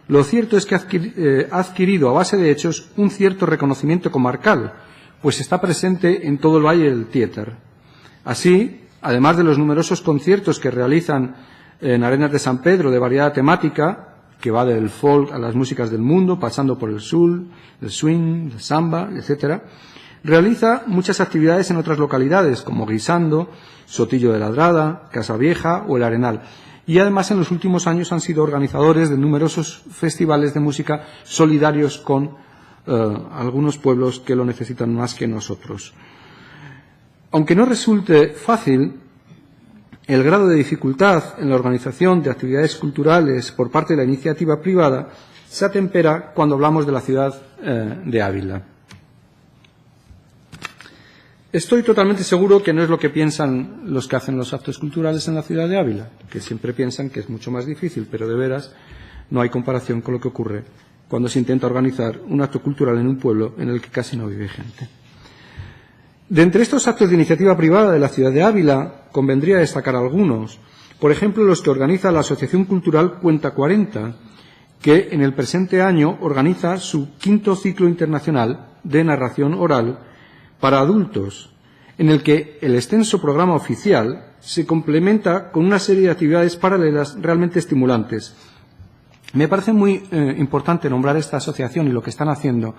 lo cierto es que ha adquirido a base de hechos un cierto reconocimiento comarcal, pues está presente en todo el Valle del Tietar. Así, además de los numerosos conciertos que realizan en Arenas de San Pedro de variedad temática, que va del folk a las músicas del mundo, pasando por el soul, el swing, el samba, etcétera, realiza muchas actividades en otras localidades, como Guisando, Sotillo de Ladrada, Casavieja o El Arenal. Y además en los últimos años han sido organizadores de numerosos festivales de música solidarios con algunos pueblos que lo necesitan más que nosotros. Aunque no resulte fácil, el grado de dificultad en la organización de actividades culturales por parte de la iniciativa privada se atempera cuando hablamos de la ciudad de Ávila. Estoy totalmente seguro que no es lo que piensan los que hacen los actos culturales en la ciudad de Ávila, que siempre piensan que es mucho más difícil, pero de veras no hay comparación con lo que ocurre cuando se intenta organizar un acto cultural en un pueblo en el que casi no vive gente. De entre estos actos de iniciativa privada de la ciudad de Ávila, convendría destacar algunos. Por ejemplo, los que organiza la Asociación Cultural Cuenta 40, que en el presente año organiza su 5º ciclo internacional de narración oral para adultos, en el que el extenso programa oficial se complementa con una serie de actividades paralelas realmente estimulantes. Me parece muy importante nombrar esta asociación y lo que están haciendo,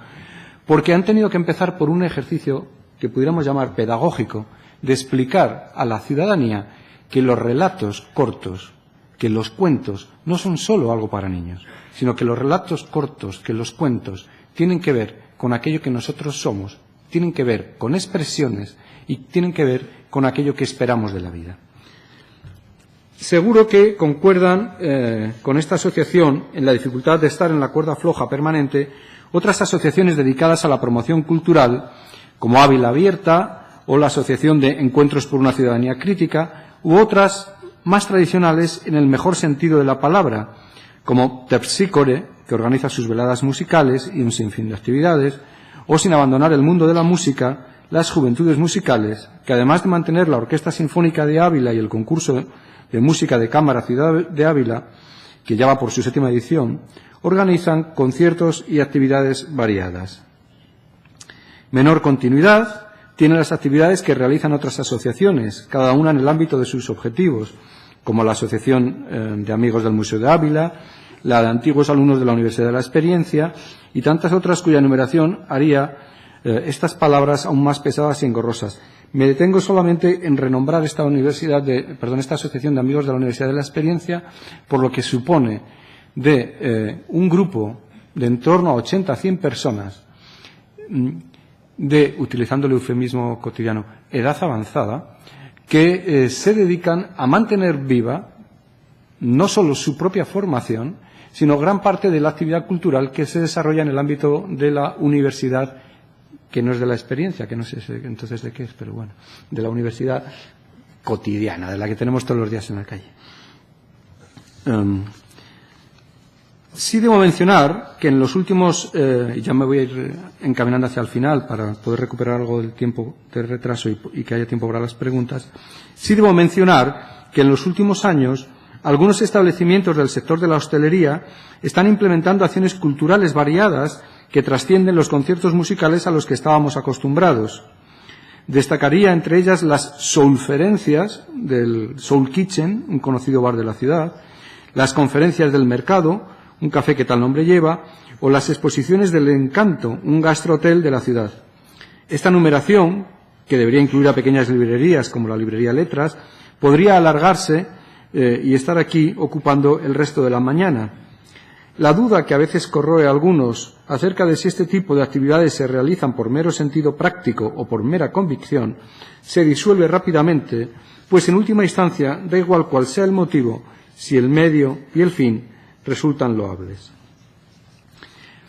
porque han tenido que empezar por un ejercicio que pudiéramos llamar pedagógico, de explicar a la ciudadanía que los relatos cortos, que los cuentos, no son solo algo para niños, sino que los relatos cortos, que los cuentos, tienen que ver con aquello que nosotros somos, tienen que ver con expresiones y tienen que ver con aquello que esperamos de la vida. Seguro que concuerdan con esta asociación en la dificultad de estar en la cuerda floja permanente otras asociaciones dedicadas a la promoción cultural, como Ávila Abierta o la Asociación de Encuentros por una Ciudadanía Crítica, u otras más tradicionales en el mejor sentido de la palabra, como Terpsícore, que organiza sus veladas musicales y un sinfín de actividades, o, sin abandonar el mundo de la música, las Juventudes Musicales, que además de mantener la Orquesta Sinfónica de Ávila y el concurso de música de cámara Ciudad de Ávila, que ya va por su 7ª edición, organizan conciertos y actividades variadas. Menor continuidad tienen las actividades que realizan otras asociaciones, cada una en el ámbito de sus objetivos, como la Asociación de Amigos del Museo de Ávila, la de Antiguos Alumnos de la Universidad de la Experiencia y tantas otras cuya enumeración haría estas palabras aún más pesadas y engorrosas. Me detengo solamente en renombrar esta Asociación de Amigos de la Universidad de la Experiencia por lo que supone de un grupo de en torno a 80 a 100 personas de, utilizando el eufemismo cotidiano, edad avanzada, que se dedican a mantener viva no solo su propia formación, sino gran parte de la actividad cultural que se desarrolla en el ámbito de la universidad, que no es de la Experiencia, que no sé entonces de qué es, pero bueno, de la universidad cotidiana, de la que tenemos todos los días en la calle. Sí debo mencionar que en los últimos, y ya me voy a ir encaminando hacia el final para poder recuperar algo del tiempo de retraso y que haya tiempo para las preguntas, sí debo mencionar que en los últimos años algunos establecimientos del sector de la hostelería están implementando acciones culturales variadas que trascienden los conciertos musicales a los que estábamos acostumbrados. Destacaría entre ellas las soulferencias del Soul Kitchen, un conocido bar de la ciudad, las conferencias del mercado, un café que tal nombre lleva, o las exposiciones del Encanto, un gastrohotel de la ciudad. Esta numeración, que debería incluir a pequeñas librerías como la librería Letras, podría alargarse y estar aquí ocupando el resto de la mañana. La duda que a veces corroe a algunos acerca de si este tipo de actividades se realizan por mero sentido práctico o por mera convicción se disuelve rápidamente, pues en última instancia da igual cuál sea el motivo, si el medio y el fin resultan loables.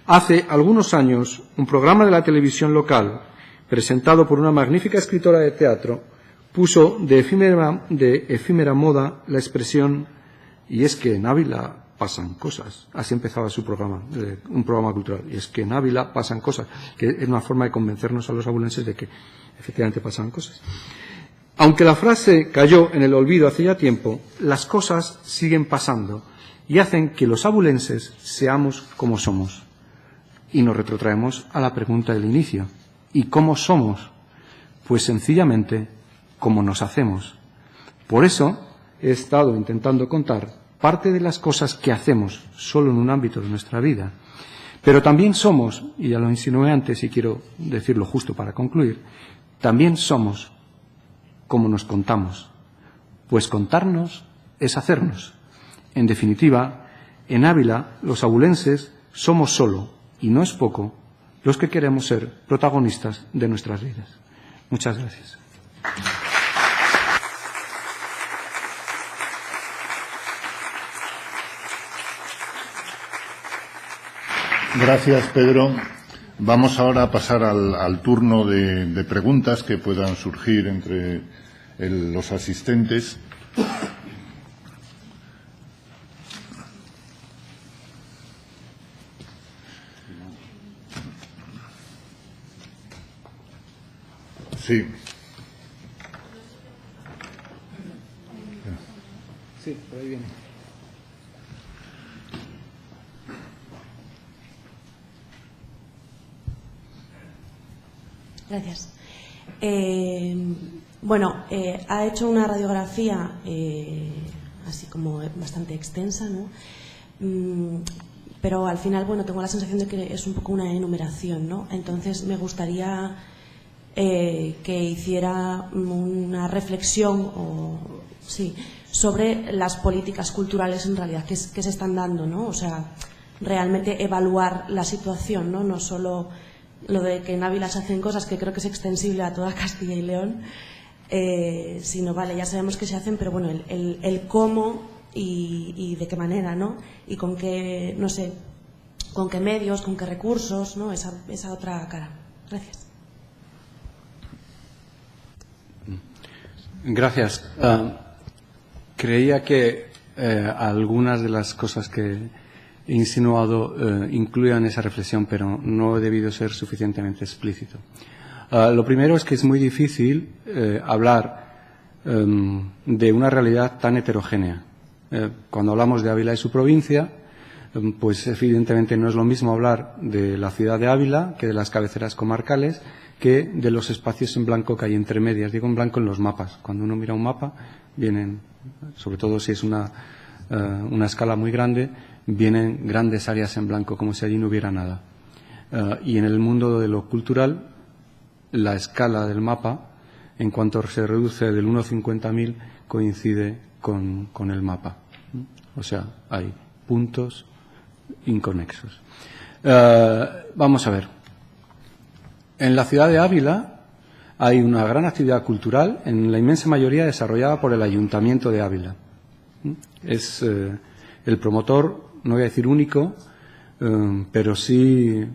Hace algunos años, un programa de la televisión local, presentado por una magnífica escritora de teatro, puso de efímera moda la expresión «y es que en Ávila pasan cosas». Así empezaba su programa, un programa cultural. «Y es que en Ávila pasan cosas», que es una forma de convencernos a los abulenses de que efectivamente pasan cosas. Aunque la frase cayó en el olvido hace ya tiempo, las cosas siguen pasando y hacen que los abulenses seamos como somos. Y nos retrotraemos a la pregunta del inicio. ¿Y cómo somos? Pues sencillamente como nos hacemos. Por eso he estado intentando contar parte de las cosas que hacemos solo en un ámbito de nuestra vida. Pero también somos, y ya lo insinué antes y quiero decirlo justo para concluir, también somos como nos contamos. Pues contarnos es hacernos. En definitiva, en Ávila los abulenses somos solo, y no es poco, los que queremos ser protagonistas de nuestras vidas. Muchas gracias. Gracias, Pedro. Vamos ahora a pasar al turno de preguntas que puedan surgir entre los asistentes. Sí. Sí, por ahí viene. Gracias. Bueno, ha hecho una radiografía así como bastante extensa, ¿no? Pero al final, bueno, tengo la sensación de que es un poco una enumeración, ¿no? Entonces me gustaría que hiciera una reflexión sobre las políticas culturales en realidad que se están dando, ¿no? O sea, realmente evaluar la situación, ¿no? No solo lo de que en Ávila se hacen cosas, que creo que es extensible a toda Castilla y León, sino, vale, ya sabemos que se hacen, pero bueno, el cómo y de qué manera, ¿no? Y con qué, no sé, con qué medios, con qué recursos, ¿no? Esa otra cara. Gracias. Gracias. Creía que algunas de las cosas que he insinuado incluían esa reflexión, pero no he debido ser suficientemente explícito. Lo primero es que es muy difícil hablar de una realidad tan heterogénea. Cuando hablamos de Ávila y su provincia, pues evidentemente no es lo mismo hablar de la ciudad de Ávila que de las cabeceras comarcales, que de los espacios en blanco que hay entre medias. Digo en blanco en los mapas. Cuando uno mira un mapa, vienen, sobre todo si es una escala muy grande, vienen grandes áreas en blanco, como si allí no hubiera nada. Y en el mundo de lo cultural, la escala del mapa, en cuanto se reduce del 1 a 50.000, coincide con el mapa. O sea, hay puntos inconexos. Vamos a ver. En la ciudad de Ávila hay una gran actividad cultural, en la inmensa mayoría desarrollada por el Ayuntamiento de Ávila. Es el promotor, no voy a decir único, pero sí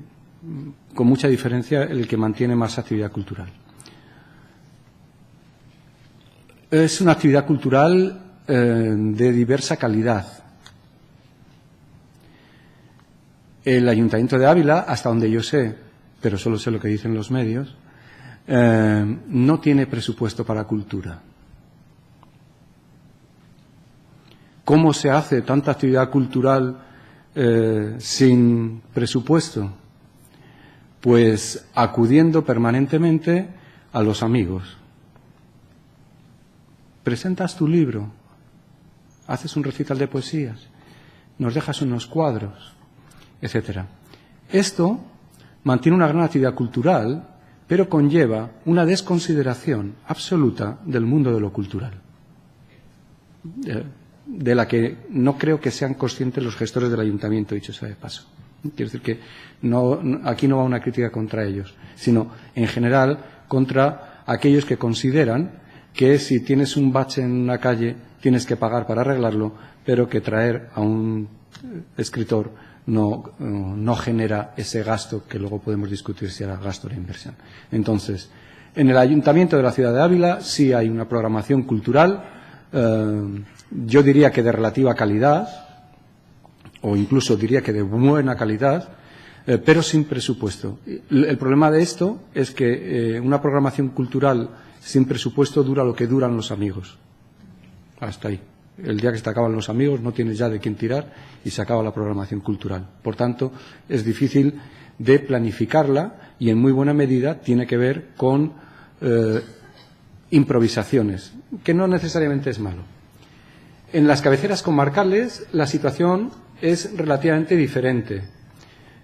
con mucha diferencia el que mantiene más actividad cultural. Es una actividad cultural de diversa calidad. El Ayuntamiento de Ávila, hasta donde yo sé, pero solo sé lo que dicen los medios, no tiene presupuesto para cultura. ¿Cómo se hace tanta actividad cultural sin presupuesto? Pues acudiendo permanentemente a los amigos. Presentas tu libro, haces un recital de poesías, nos dejas unos cuadros, etcétera. Esto mantiene una gran actividad cultural, pero conlleva una desconsideración absoluta del mundo de lo cultural, de la que no creo que sean conscientes los gestores del ayuntamiento, dicho sea de paso. Quiero decir que aquí no va una crítica contra ellos, sino en general contra aquellos que consideran que si tienes un bache en una calle tienes que pagar para arreglarlo, pero que traer a un escritor no genera ese gasto que luego podemos discutir si era gasto o era inversión. Entonces, en el Ayuntamiento de la ciudad de Ávila sí hay una programación cultural, yo diría que de relativa calidad, o incluso diría que de buena calidad, pero sin presupuesto. El problema de esto es que una programación cultural sin presupuesto dura lo que duran los amigos. Hasta ahí. El día que se te acaban los amigos no tienes ya de quién tirar y se acaba la programación cultural. Por tanto, es difícil de planificarla y en muy buena medida tiene que ver con improvisaciones, que no necesariamente es malo. En las cabeceras comarcales la situación es relativamente diferente.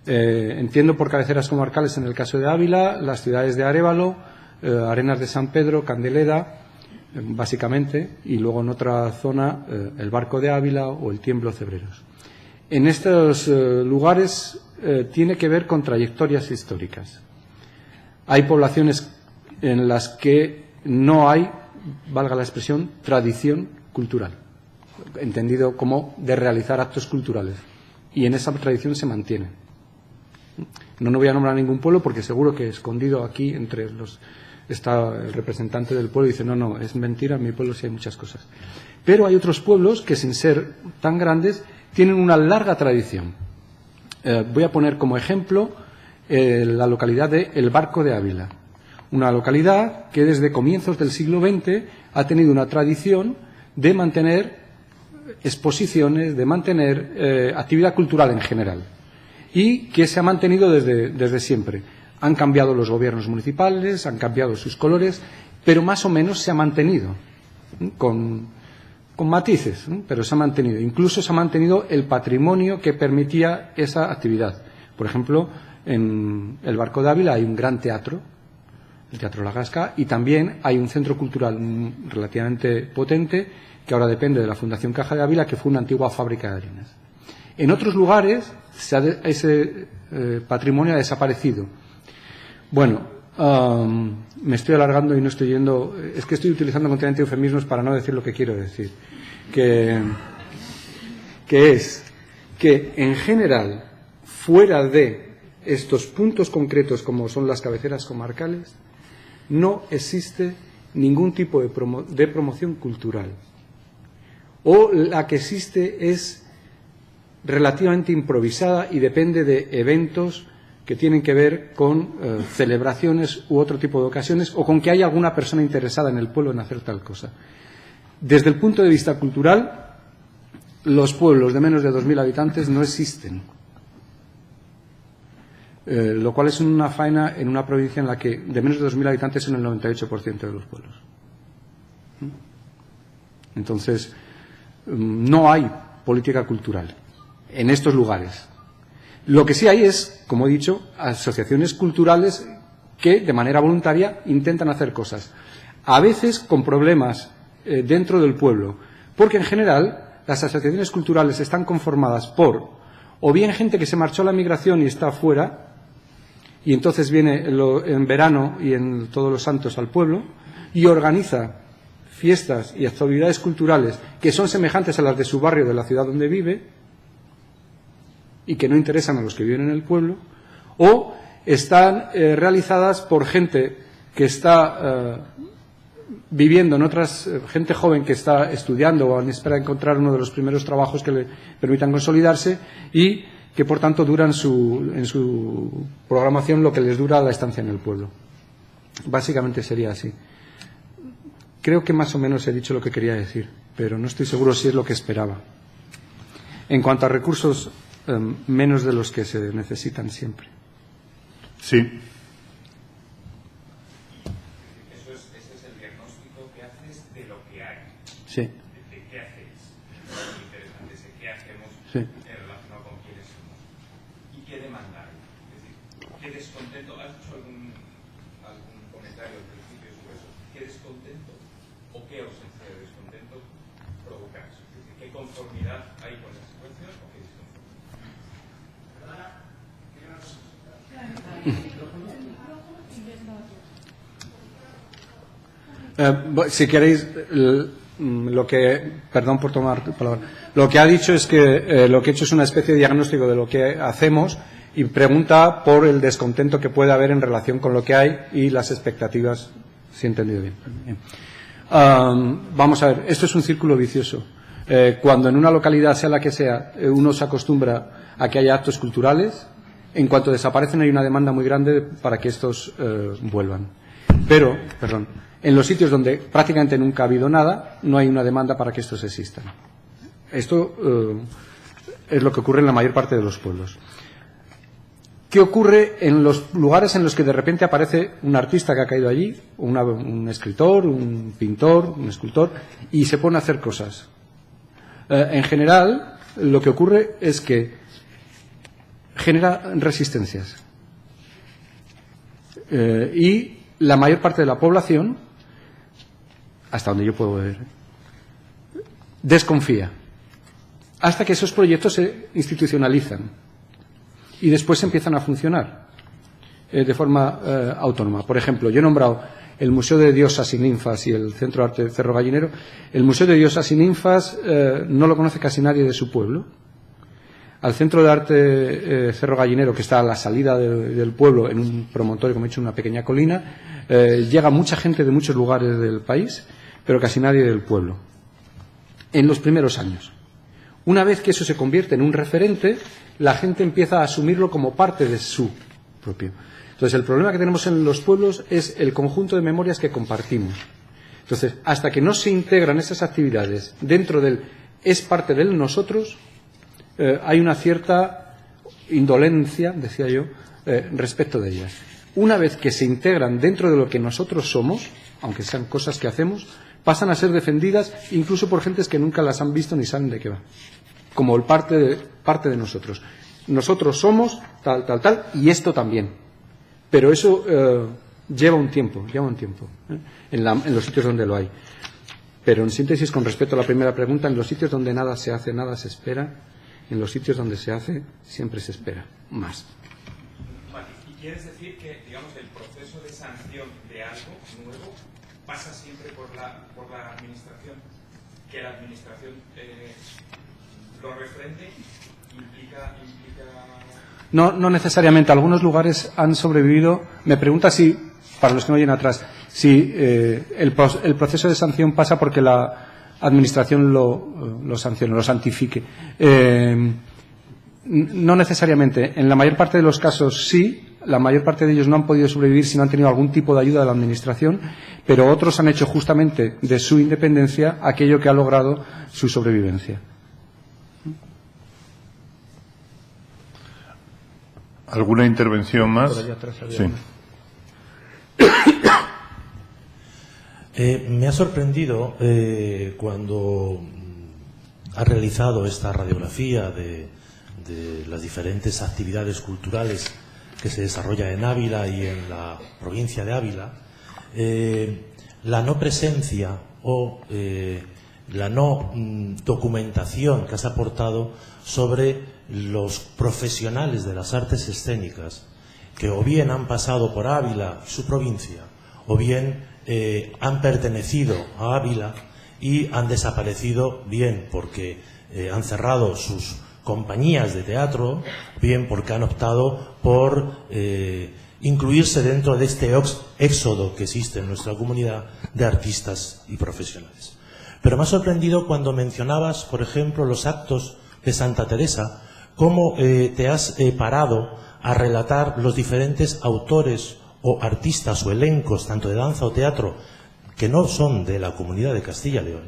Entiendo por cabeceras comarcales en el caso de Ávila las ciudades de Arévalo, Arenas de San Pedro, Candeleda, básicamente, y luego en otra zona el Barco de Ávila o el Tiemblo Cebreros. En estos lugares tiene que ver con trayectorias históricas. Hay poblaciones en las que no hay, valga la expresión, tradición cultural, entendido como de realizar actos culturales, y en esa tradición se mantiene. No voy a nombrar ningún pueblo porque seguro que escondido aquí entre los está el representante del pueblo y dice no, es mentira, en mi pueblo sí hay muchas cosas. Pero hay otros pueblos que sin ser tan grandes tienen una larga tradición. Voy a poner como ejemplo la localidad de El Barco de Ávila, una localidad que desde comienzos del siglo XX ha tenido una tradición de mantener exposiciones, de mantener actividad cultural en general, y que se ha mantenido desde siempre. Han cambiado los gobiernos municipales, han cambiado sus colores, pero más o menos se ha mantenido, con matices, pero se ha mantenido. Incluso se ha mantenido el patrimonio que permitía esa actividad. Por ejemplo, en el Barco de Ávila hay un gran teatro, el Teatro La Gasca, y también hay un centro cultural relativamente potente que ahora depende de la Fundación Caja de Ávila, que fue una antigua fábrica de harinas. En otros lugares ese patrimonio ha desaparecido. Bueno, me estoy alargando y no estoy yendo. Es que estoy utilizando continuamente eufemismos para no decir lo que quiero decir. Que es que, en general, fuera de estos puntos concretos como son las cabeceras comarcales, no existe ningún tipo de promoción cultural. O la que existe es relativamente improvisada y depende de eventos que tienen que ver con celebraciones u otro tipo de ocasiones, o con que haya alguna persona interesada en el pueblo en hacer tal cosa. Desde el punto de vista cultural, los pueblos de menos de 2.000 habitantes no existen. Lo cual es una faena en una provincia en la que de menos de 2.000 habitantes son el 98% de los pueblos. Entonces, no hay política cultural en estos lugares. Lo que sí hay es, como he dicho, asociaciones culturales que de manera voluntaria intentan hacer cosas, a veces con problemas dentro del pueblo, porque en general las asociaciones culturales están conformadas por o bien gente que se marchó a la migración y está fuera, y entonces viene en verano y en Todos los Santos al pueblo y organiza fiestas y actividades culturales que son semejantes a las de su barrio, de la ciudad donde vive, y que no interesan a los que viven en el pueblo, o están realizadas por gente que está viviendo en otras, gente joven que está estudiando o en espera de encontrar uno de los primeros trabajos que le permitan consolidarse y que por tanto duran en su programación lo que les dura la estancia en el pueblo. Básicamente sería así. Creo que más o menos he dicho lo que quería decir, pero no estoy seguro si es lo que esperaba. En cuanto a recursos, menos de los que se necesitan siempre. Sí. Ese es el diagnóstico que haces de lo que hay. Sí. De qué hacéis. Es muy interesante ese qué hacemos Sí. relacionado con quiénes somos. ¿Y qué demandáis? Es decir, ¿qué descontento? ¿Has hecho algún comentario al principio sobre eso? ¿Qué descontento o qué ausencia de descontento provocáis? Es decir, ¿qué conformidad hay con la situación o qué desconformidad? Si queréis, perdón por tomar tu palabra, lo que ha dicho es que lo que he hecho es una especie de diagnóstico de lo que hacemos y pregunta por el descontento que puede haber en relación con lo que hay y las expectativas, si he entendido bien. Vamos a ver, esto es un círculo vicioso. Cuando en una localidad, sea la que sea, uno se acostumbra a que haya actos culturales, en cuanto desaparecen hay una demanda muy grande para que estos vuelvan. Pero, en los sitios donde prácticamente nunca ha habido nada, no hay una demanda para que estos existan. Esto es lo que ocurre en la mayor parte de los pueblos. ¿Qué ocurre en los lugares en los que de repente aparece un artista que ha caído allí, un escritor, un pintor, un escultor, y se pone a hacer cosas? En general, lo que ocurre es que genera resistencias. Y la mayor parte de la población, hasta donde yo puedo ver, desconfía, hasta que esos proyectos se institucionalizan y después empiezan a funcionar de forma autónoma. Por ejemplo, yo he nombrado el Museo de Diosas y Ninfas y el Centro de Arte de Cerro Gallinero. El Museo de Diosas y Ninfas no lo conoce casi nadie de su pueblo. Al Centro de Arte Cerro Gallinero, que está a la salida del pueblo, en un promontorio, como he dicho, en una pequeña colina, llega mucha gente de muchos lugares del país, pero casi nadie del pueblo. En los primeros años. Una vez que eso se convierte en un referente, la gente empieza a asumirlo como parte de su propio. Entonces, el problema que tenemos en los pueblos es el conjunto de memorias que compartimos. Entonces, hasta que no se integran esas actividades dentro del es parte del nosotros, hay una cierta indolencia, decía yo, respecto de ellas. una vez que se integran dentro de lo que nosotros somos, aunque sean cosas que hacemos, pasan a ser defendidas incluso por gentes que nunca las han visto ni saben de qué va, como el parte de nosotros. Nosotros somos tal, y esto también. Pero eso lleva un tiempo, en los sitios donde lo hay. Pero en síntesis, con respecto a la primera pregunta, en los sitios donde nada se hace, nada se espera. En los sitios donde se hace, siempre se espera más. ¿Y quieres decir que, digamos, el proceso de sanción de algo nuevo pasa siempre por la administración? Que la administración lo refrende implica... No necesariamente. Algunos lugares han sobrevivido. Me pregunta si, para los que no oyen atrás, si el proceso de sanción pasa porque la administración lo sancione, lo santifique. No necesariamente. En la mayor parte de los casos sí. La mayor parte de ellos no han podido sobrevivir si no han tenido algún tipo de ayuda de la administración, pero otros han hecho justamente de su independencia aquello que ha logrado su sobrevivencia. ¿Alguna intervención más? Sí. Me ha sorprendido cuando ha realizado esta radiografía de las diferentes actividades culturales que se desarrolla en Ávila y en la provincia de Ávila, la no presencia o la no documentación que has aportado sobre los profesionales de las artes escénicas que o bien han pasado por Ávila, su provincia, o bien han pertenecido a Ávila y han desaparecido, bien porque han cerrado sus compañías de teatro, bien porque han optado por incluirse dentro de este éxodo que existe en nuestra comunidad de artistas y profesionales. Pero me ha sorprendido cuando mencionabas, por ejemplo, los actos de Santa Teresa, cómo te has parado a relatar los diferentes autores o artistas o elencos, tanto de danza o teatro, que no son de la comunidad de Castilla y León,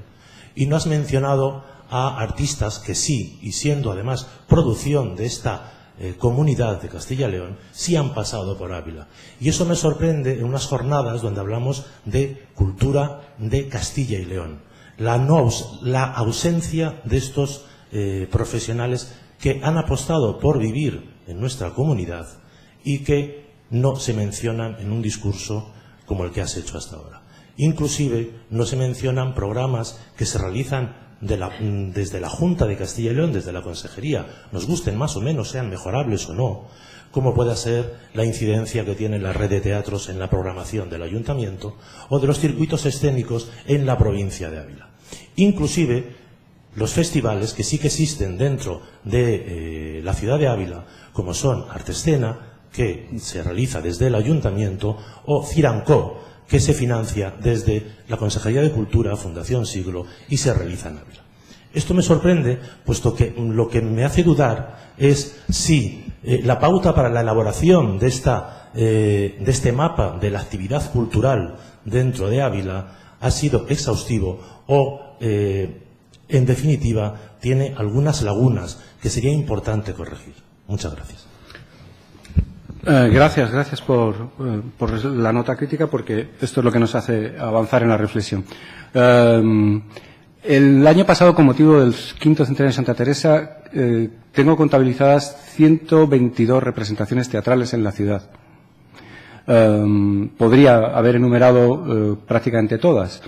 y no has mencionado a artistas que sí, y siendo además producción de esta comunidad de Castilla y León, sí han pasado por Ávila. Y eso me sorprende en unas jornadas donde hablamos de cultura de Castilla y León. La ausencia de estos profesionales que han apostado por vivir en nuestra comunidad y que no se mencionan en un discurso como el que has hecho hasta ahora. Inclusive no se mencionan programas que se realizan desde la Junta de Castilla y León, desde la Consejería, nos gusten más o menos, sean mejorables o no, como pueda ser la incidencia que tiene la red de teatros en la programación del Ayuntamiento o de los circuitos escénicos en la provincia de Ávila. Inclusive los festivales que sí que existen dentro de la ciudad de Ávila, como son Artescena, que se realiza desde el Ayuntamiento, o Cirancó, que se financia desde la Consejería de Cultura, Fundación Siglo, y se realiza en Ávila. Esto me sorprende, puesto que lo que me hace dudar es si la pauta para la elaboración de este mapa de la actividad cultural dentro de Ávila ha sido exhaustivo o, en definitiva, tiene algunas lagunas que sería importante corregir. Muchas gracias. Gracias por la nota crítica, porque esto es lo que nos hace avanzar en la reflexión. El año pasado, con motivo del 5º centenario de Santa Teresa, tengo contabilizadas 122 representaciones teatrales en la ciudad. Podría haber enumerado prácticamente todas,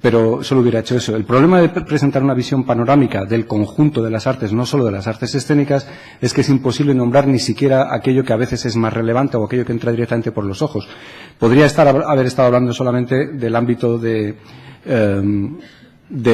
pero solo hubiera hecho eso. El problema de presentar una visión panorámica del conjunto de las artes, no solo de las artes escénicas, es que es imposible nombrar ni siquiera aquello que a veces es más relevante o aquello que entra directamente por los ojos. Podría haber estado hablando solamente del ámbito de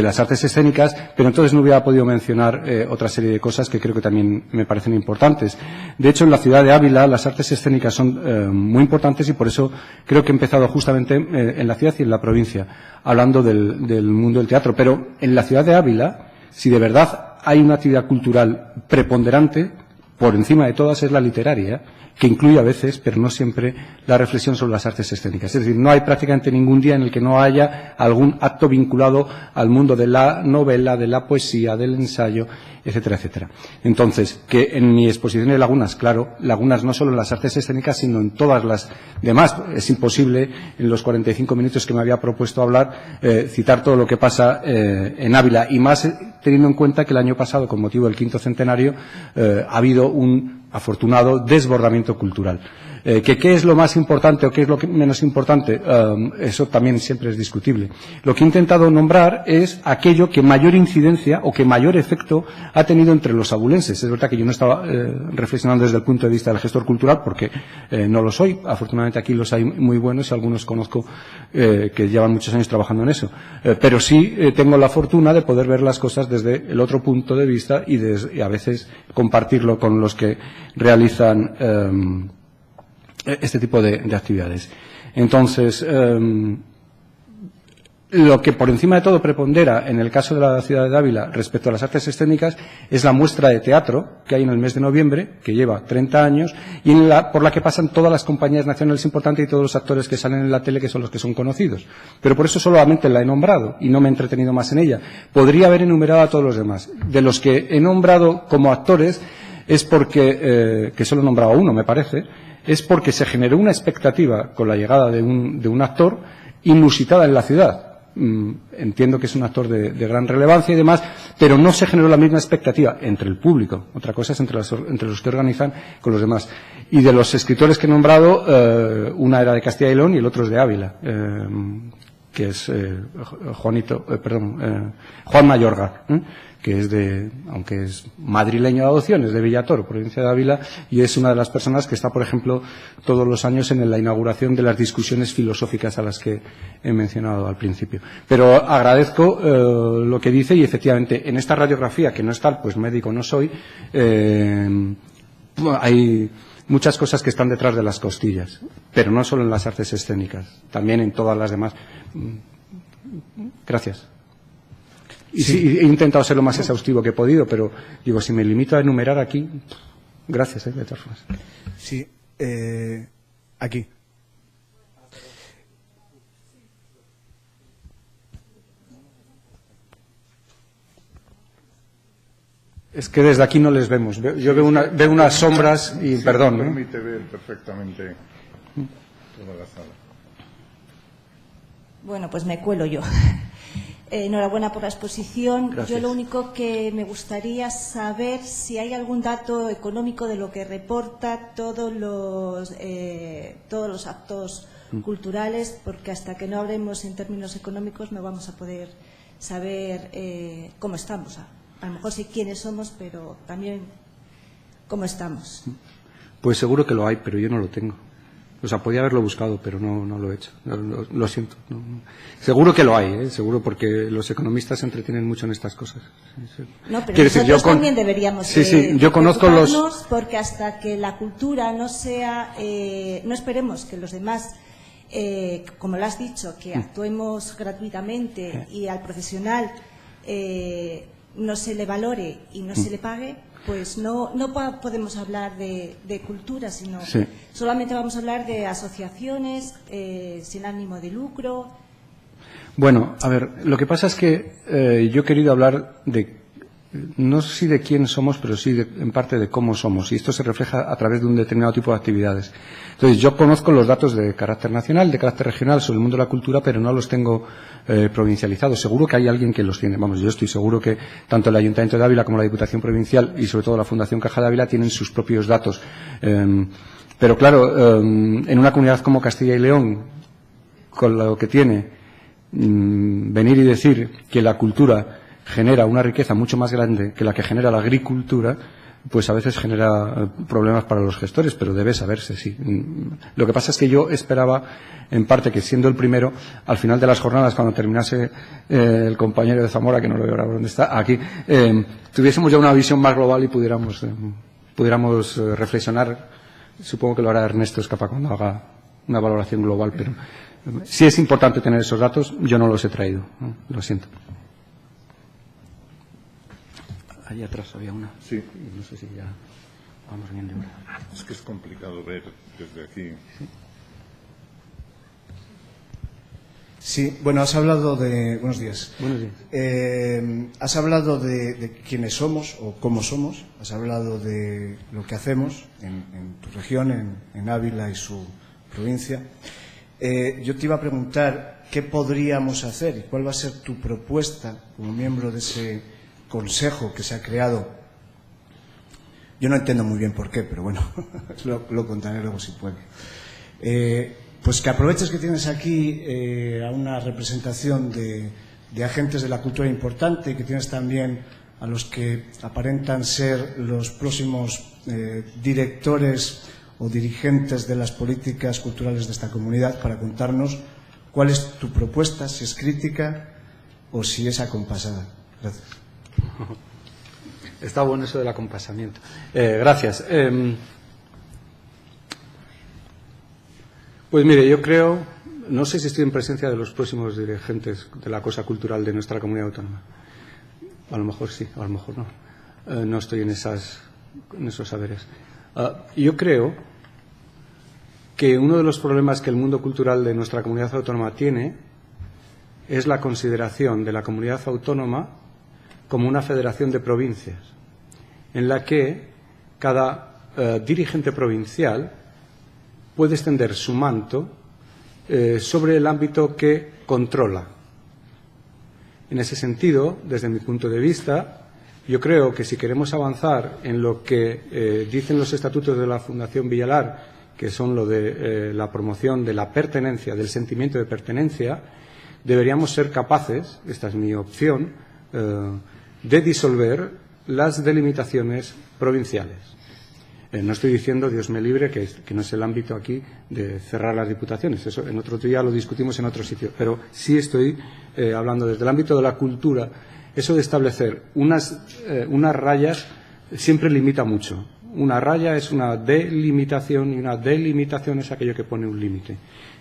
las artes escénicas, pero entonces no hubiera podido mencionar otra serie de cosas que creo que también me parecen importantes. De hecho, en la ciudad de Ávila las artes escénicas son muy importantes, y por eso creo que he empezado justamente en la ciudad y en la provincia, hablando del mundo del teatro. Pero en la ciudad de Ávila, si de verdad hay una actividad cultural preponderante, por encima de todas es la literaria, que incluye a veces, pero no siempre, la reflexión sobre las artes escénicas. Es decir, no hay prácticamente ningún día en el que no haya algún acto vinculado al mundo de la novela, de la poesía, del ensayo, etcétera, etcétera. Entonces, que en mi exposición hay lagunas, claro, lagunas no solo en las artes escénicas, sino en todas las demás. Es imposible, en los 45 minutos que me había propuesto hablar, citar todo lo que pasa en Ávila, y más teniendo en cuenta que el año pasado, con motivo del 5º centenario, ha habido un afortunado desbordamiento cultural. ¿Qué es lo más importante o qué es lo menos importante? Eso también siempre es discutible. Lo que he intentado nombrar es aquello que mayor incidencia o que mayor efecto ha tenido entre los abulenses. Es verdad que yo no estaba reflexionando desde el punto de vista del gestor cultural porque no lo soy. Afortunadamente aquí los hay muy buenos y algunos conozco que llevan muchos años trabajando en eso. Pero sí tengo la fortuna de poder ver las cosas desde el otro punto de vista y a veces compartirlo con los que realizan este tipo de actividades. Entonces, lo que por encima de todo prepondera en el caso de la ciudad de Ávila respecto a las artes escénicas es la muestra de teatro que hay en el mes de noviembre, que lleva 30 años, y por la que pasan todas las compañías nacionales importantes y todos los actores que salen en la tele, que son los que son conocidos. Pero por eso solamente la he nombrado y no me he entretenido más en ella. Podría haber enumerado a todos los demás. De los que he nombrado como actores es porque, que solo he nombrado a uno, me parece, es porque se generó una expectativa con la llegada de un actor inusitada en la ciudad. Entiendo que es un actor de gran relevancia y demás, pero no se generó la misma expectativa entre el público. Otra cosa es entre los que organizan con los demás. Y de los escritores que he nombrado, una era de Castilla y León y el otro es de Ávila, que es Juan Mayorga, que es aunque es madrileño de adopción, es de Villatoro, provincia de Ávila, y es una de las personas que está, por ejemplo, todos los años en la inauguración de las discusiones filosóficas a las que he mencionado al principio. Pero agradezco lo que dice y efectivamente en esta radiografía, que no es tal, pues médico no soy, hay muchas cosas que están detrás de las costillas, pero no solo en las artes escénicas, también en todas las demás. Gracias. Y sí, he intentado ser lo más exhaustivo que he podido, pero digo, si me limito a enumerar aquí, gracias, de todas formas. Sí, aquí. Es que desde aquí no les vemos. Yo veo unas sombras y, perdón. Me permite ver perfectamente toda la sala. Bueno, pues me cuelo yo. Enhorabuena por la exposición. Gracias. Yo lo único que me gustaría saber si hay algún dato económico de lo que reporta todos los actos culturales, porque hasta que no hablemos en términos económicos no vamos a poder saber cómo estamos. A lo mejor sí quiénes somos, pero también cómo estamos. Pues seguro que lo hay, pero yo no lo tengo. O sea, podía haberlo buscado, pero no lo he hecho. Lo siento. No. Seguro que lo hay, seguro, porque los economistas se entretienen mucho en estas cosas. Sí. No, pero nosotros también deberíamos yo conozco porque hasta que la cultura no sea, no esperemos que los demás, como lo has dicho, que actuemos gratuitamente y al profesional no se le valore y no se le pague, pues no podemos hablar de cultura, sino solamente vamos a hablar de asociaciones sin ánimo de lucro. Bueno, a ver, lo que pasa es que yo he querido hablar no sé si de quién somos, pero sí en parte de cómo somos, y esto se refleja a través de un determinado tipo de actividades. Entonces, yo conozco los datos de carácter nacional, de carácter regional sobre el mundo de la cultura, pero no los tengo provincializados. Seguro que hay alguien que los tiene. Vamos, yo estoy seguro que tanto el Ayuntamiento de Ávila como la Diputación Provincial y sobre todo la Fundación Caja de Ávila tienen sus propios datos. Pero claro, en una comunidad como Castilla y León, con lo que tiene, venir y decir que la cultura genera una riqueza mucho más grande que la que genera la agricultura, pues a veces genera problemas para los gestores, pero debe saberse, sí. Lo que pasa es que yo esperaba, en parte, que siendo el primero, al final de las jornadas, cuando terminase el compañero de Zamora, que no lo veo ahora dónde está, aquí, tuviésemos ya una visión más global y pudiéramos reflexionar. Supongo que lo hará Ernesto Escapa cuando haga una valoración global, pero sí es importante tener esos datos. Yo no los he traído, ¿no? Lo siento. Ahí atrás había una. Sí. No sé si ya. Vamos bien de hora. Es que es complicado ver desde aquí. Sí, bueno, has hablado de... Buenos días. Buenos días. Has hablado de quiénes somos o cómo somos. Has hablado de lo que hacemos en tu región, en Ávila y su provincia. Yo te iba a preguntar qué podríamos hacer y cuál va a ser tu propuesta como miembro de ese consejo que se ha creado. Yo no entiendo muy bien por qué, pero bueno, lo contaré luego si puedo. Pues que aproveches que tienes aquí a una representación de agentes de la cultura importante y que tienes también a los que aparentan ser los próximos directores o dirigentes de las políticas culturales de esta comunidad para contarnos cuál es tu propuesta, si es crítica o si es acompasada. Gracias. Está bueno eso del acompasamiento. Gracias. Pues mire, yo creo, no sé si estoy en presencia de los próximos dirigentes de la cosa cultural de nuestra comunidad autónoma. A lo mejor sí, a lo mejor no. No estoy en esos saberes. Yo creo que uno de los problemas que el mundo cultural de nuestra comunidad autónoma tiene es la consideración de la comunidad autónoma como una federación de provincias, en la que cada dirigente provincial puede extender su manto sobre el ámbito que controla. En ese sentido, desde mi punto de vista, yo creo que si queremos avanzar en lo que dicen los estatutos de la Fundación Villalar, que son lo de la promoción de la pertenencia, del sentimiento de pertenencia, deberíamos ser capaces, esta es mi opción, de disolver las delimitaciones provinciales. No estoy diciendo, Dios me libre, que no es el ámbito aquí de cerrar las diputaciones. Eso en otro día lo discutimos en otro sitio. Pero sí estoy hablando desde el ámbito de la cultura. Eso de establecer unas rayas siempre limita mucho. Una raya es una delimitación y una delimitación es aquello que pone un límite.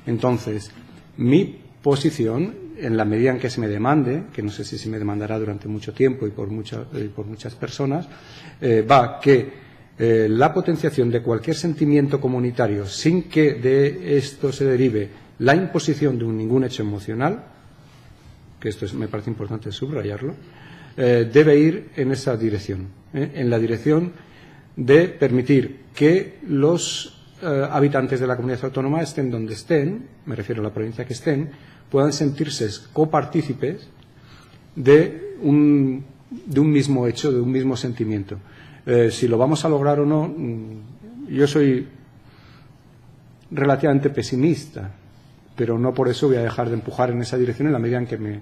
Entonces, mi posición, en la medida en que se me demande, que no sé si se me demandará durante mucho tiempo y por muchas personas, va que la potenciación de cualquier sentimiento comunitario sin que de esto se derive la imposición de ningún hecho emocional, que esto me parece importante subrayarlo, debe ir en esa dirección, en la dirección de permitir que los habitantes de la comunidad autónoma estén donde estén, me refiero a la provincia que estén, puedan sentirse copartícipes de un mismo hecho, de un mismo sentimiento. Si lo vamos a lograr o no, yo soy relativamente pesimista, pero no por eso voy a dejar de empujar en esa dirección en la medida en que me...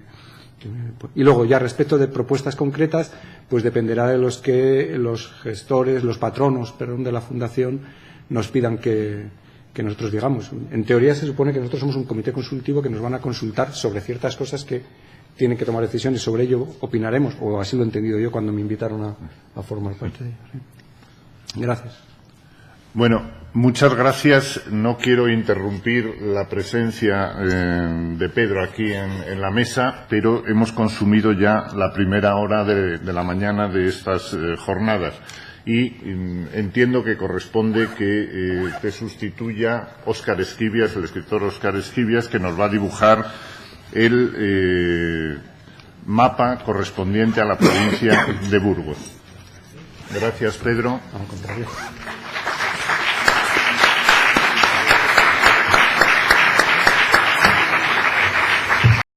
Y luego, ya respecto de propuestas concretas, pues dependerá de los que los gestores, los patronos, de la Fundación nos pidan que nosotros digamos. En teoría se supone que nosotros somos un comité consultivo que nos van a consultar sobre ciertas cosas que tienen que tomar decisiones, sobre ello opinaremos, o así lo he entendido yo cuando me invitaron a formar parte de ello. Gracias. Bueno, muchas gracias. No quiero interrumpir la presencia de Pedro aquí en la mesa, pero hemos consumido ya la primera hora de la mañana de estas jornadas. Y entiendo que corresponde que te sustituya Óscar Esquivias, el escritor Óscar Esquivias, que nos va a dibujar el mapa correspondiente a la provincia de Burgos. Gracias, Pedro. Al contrario.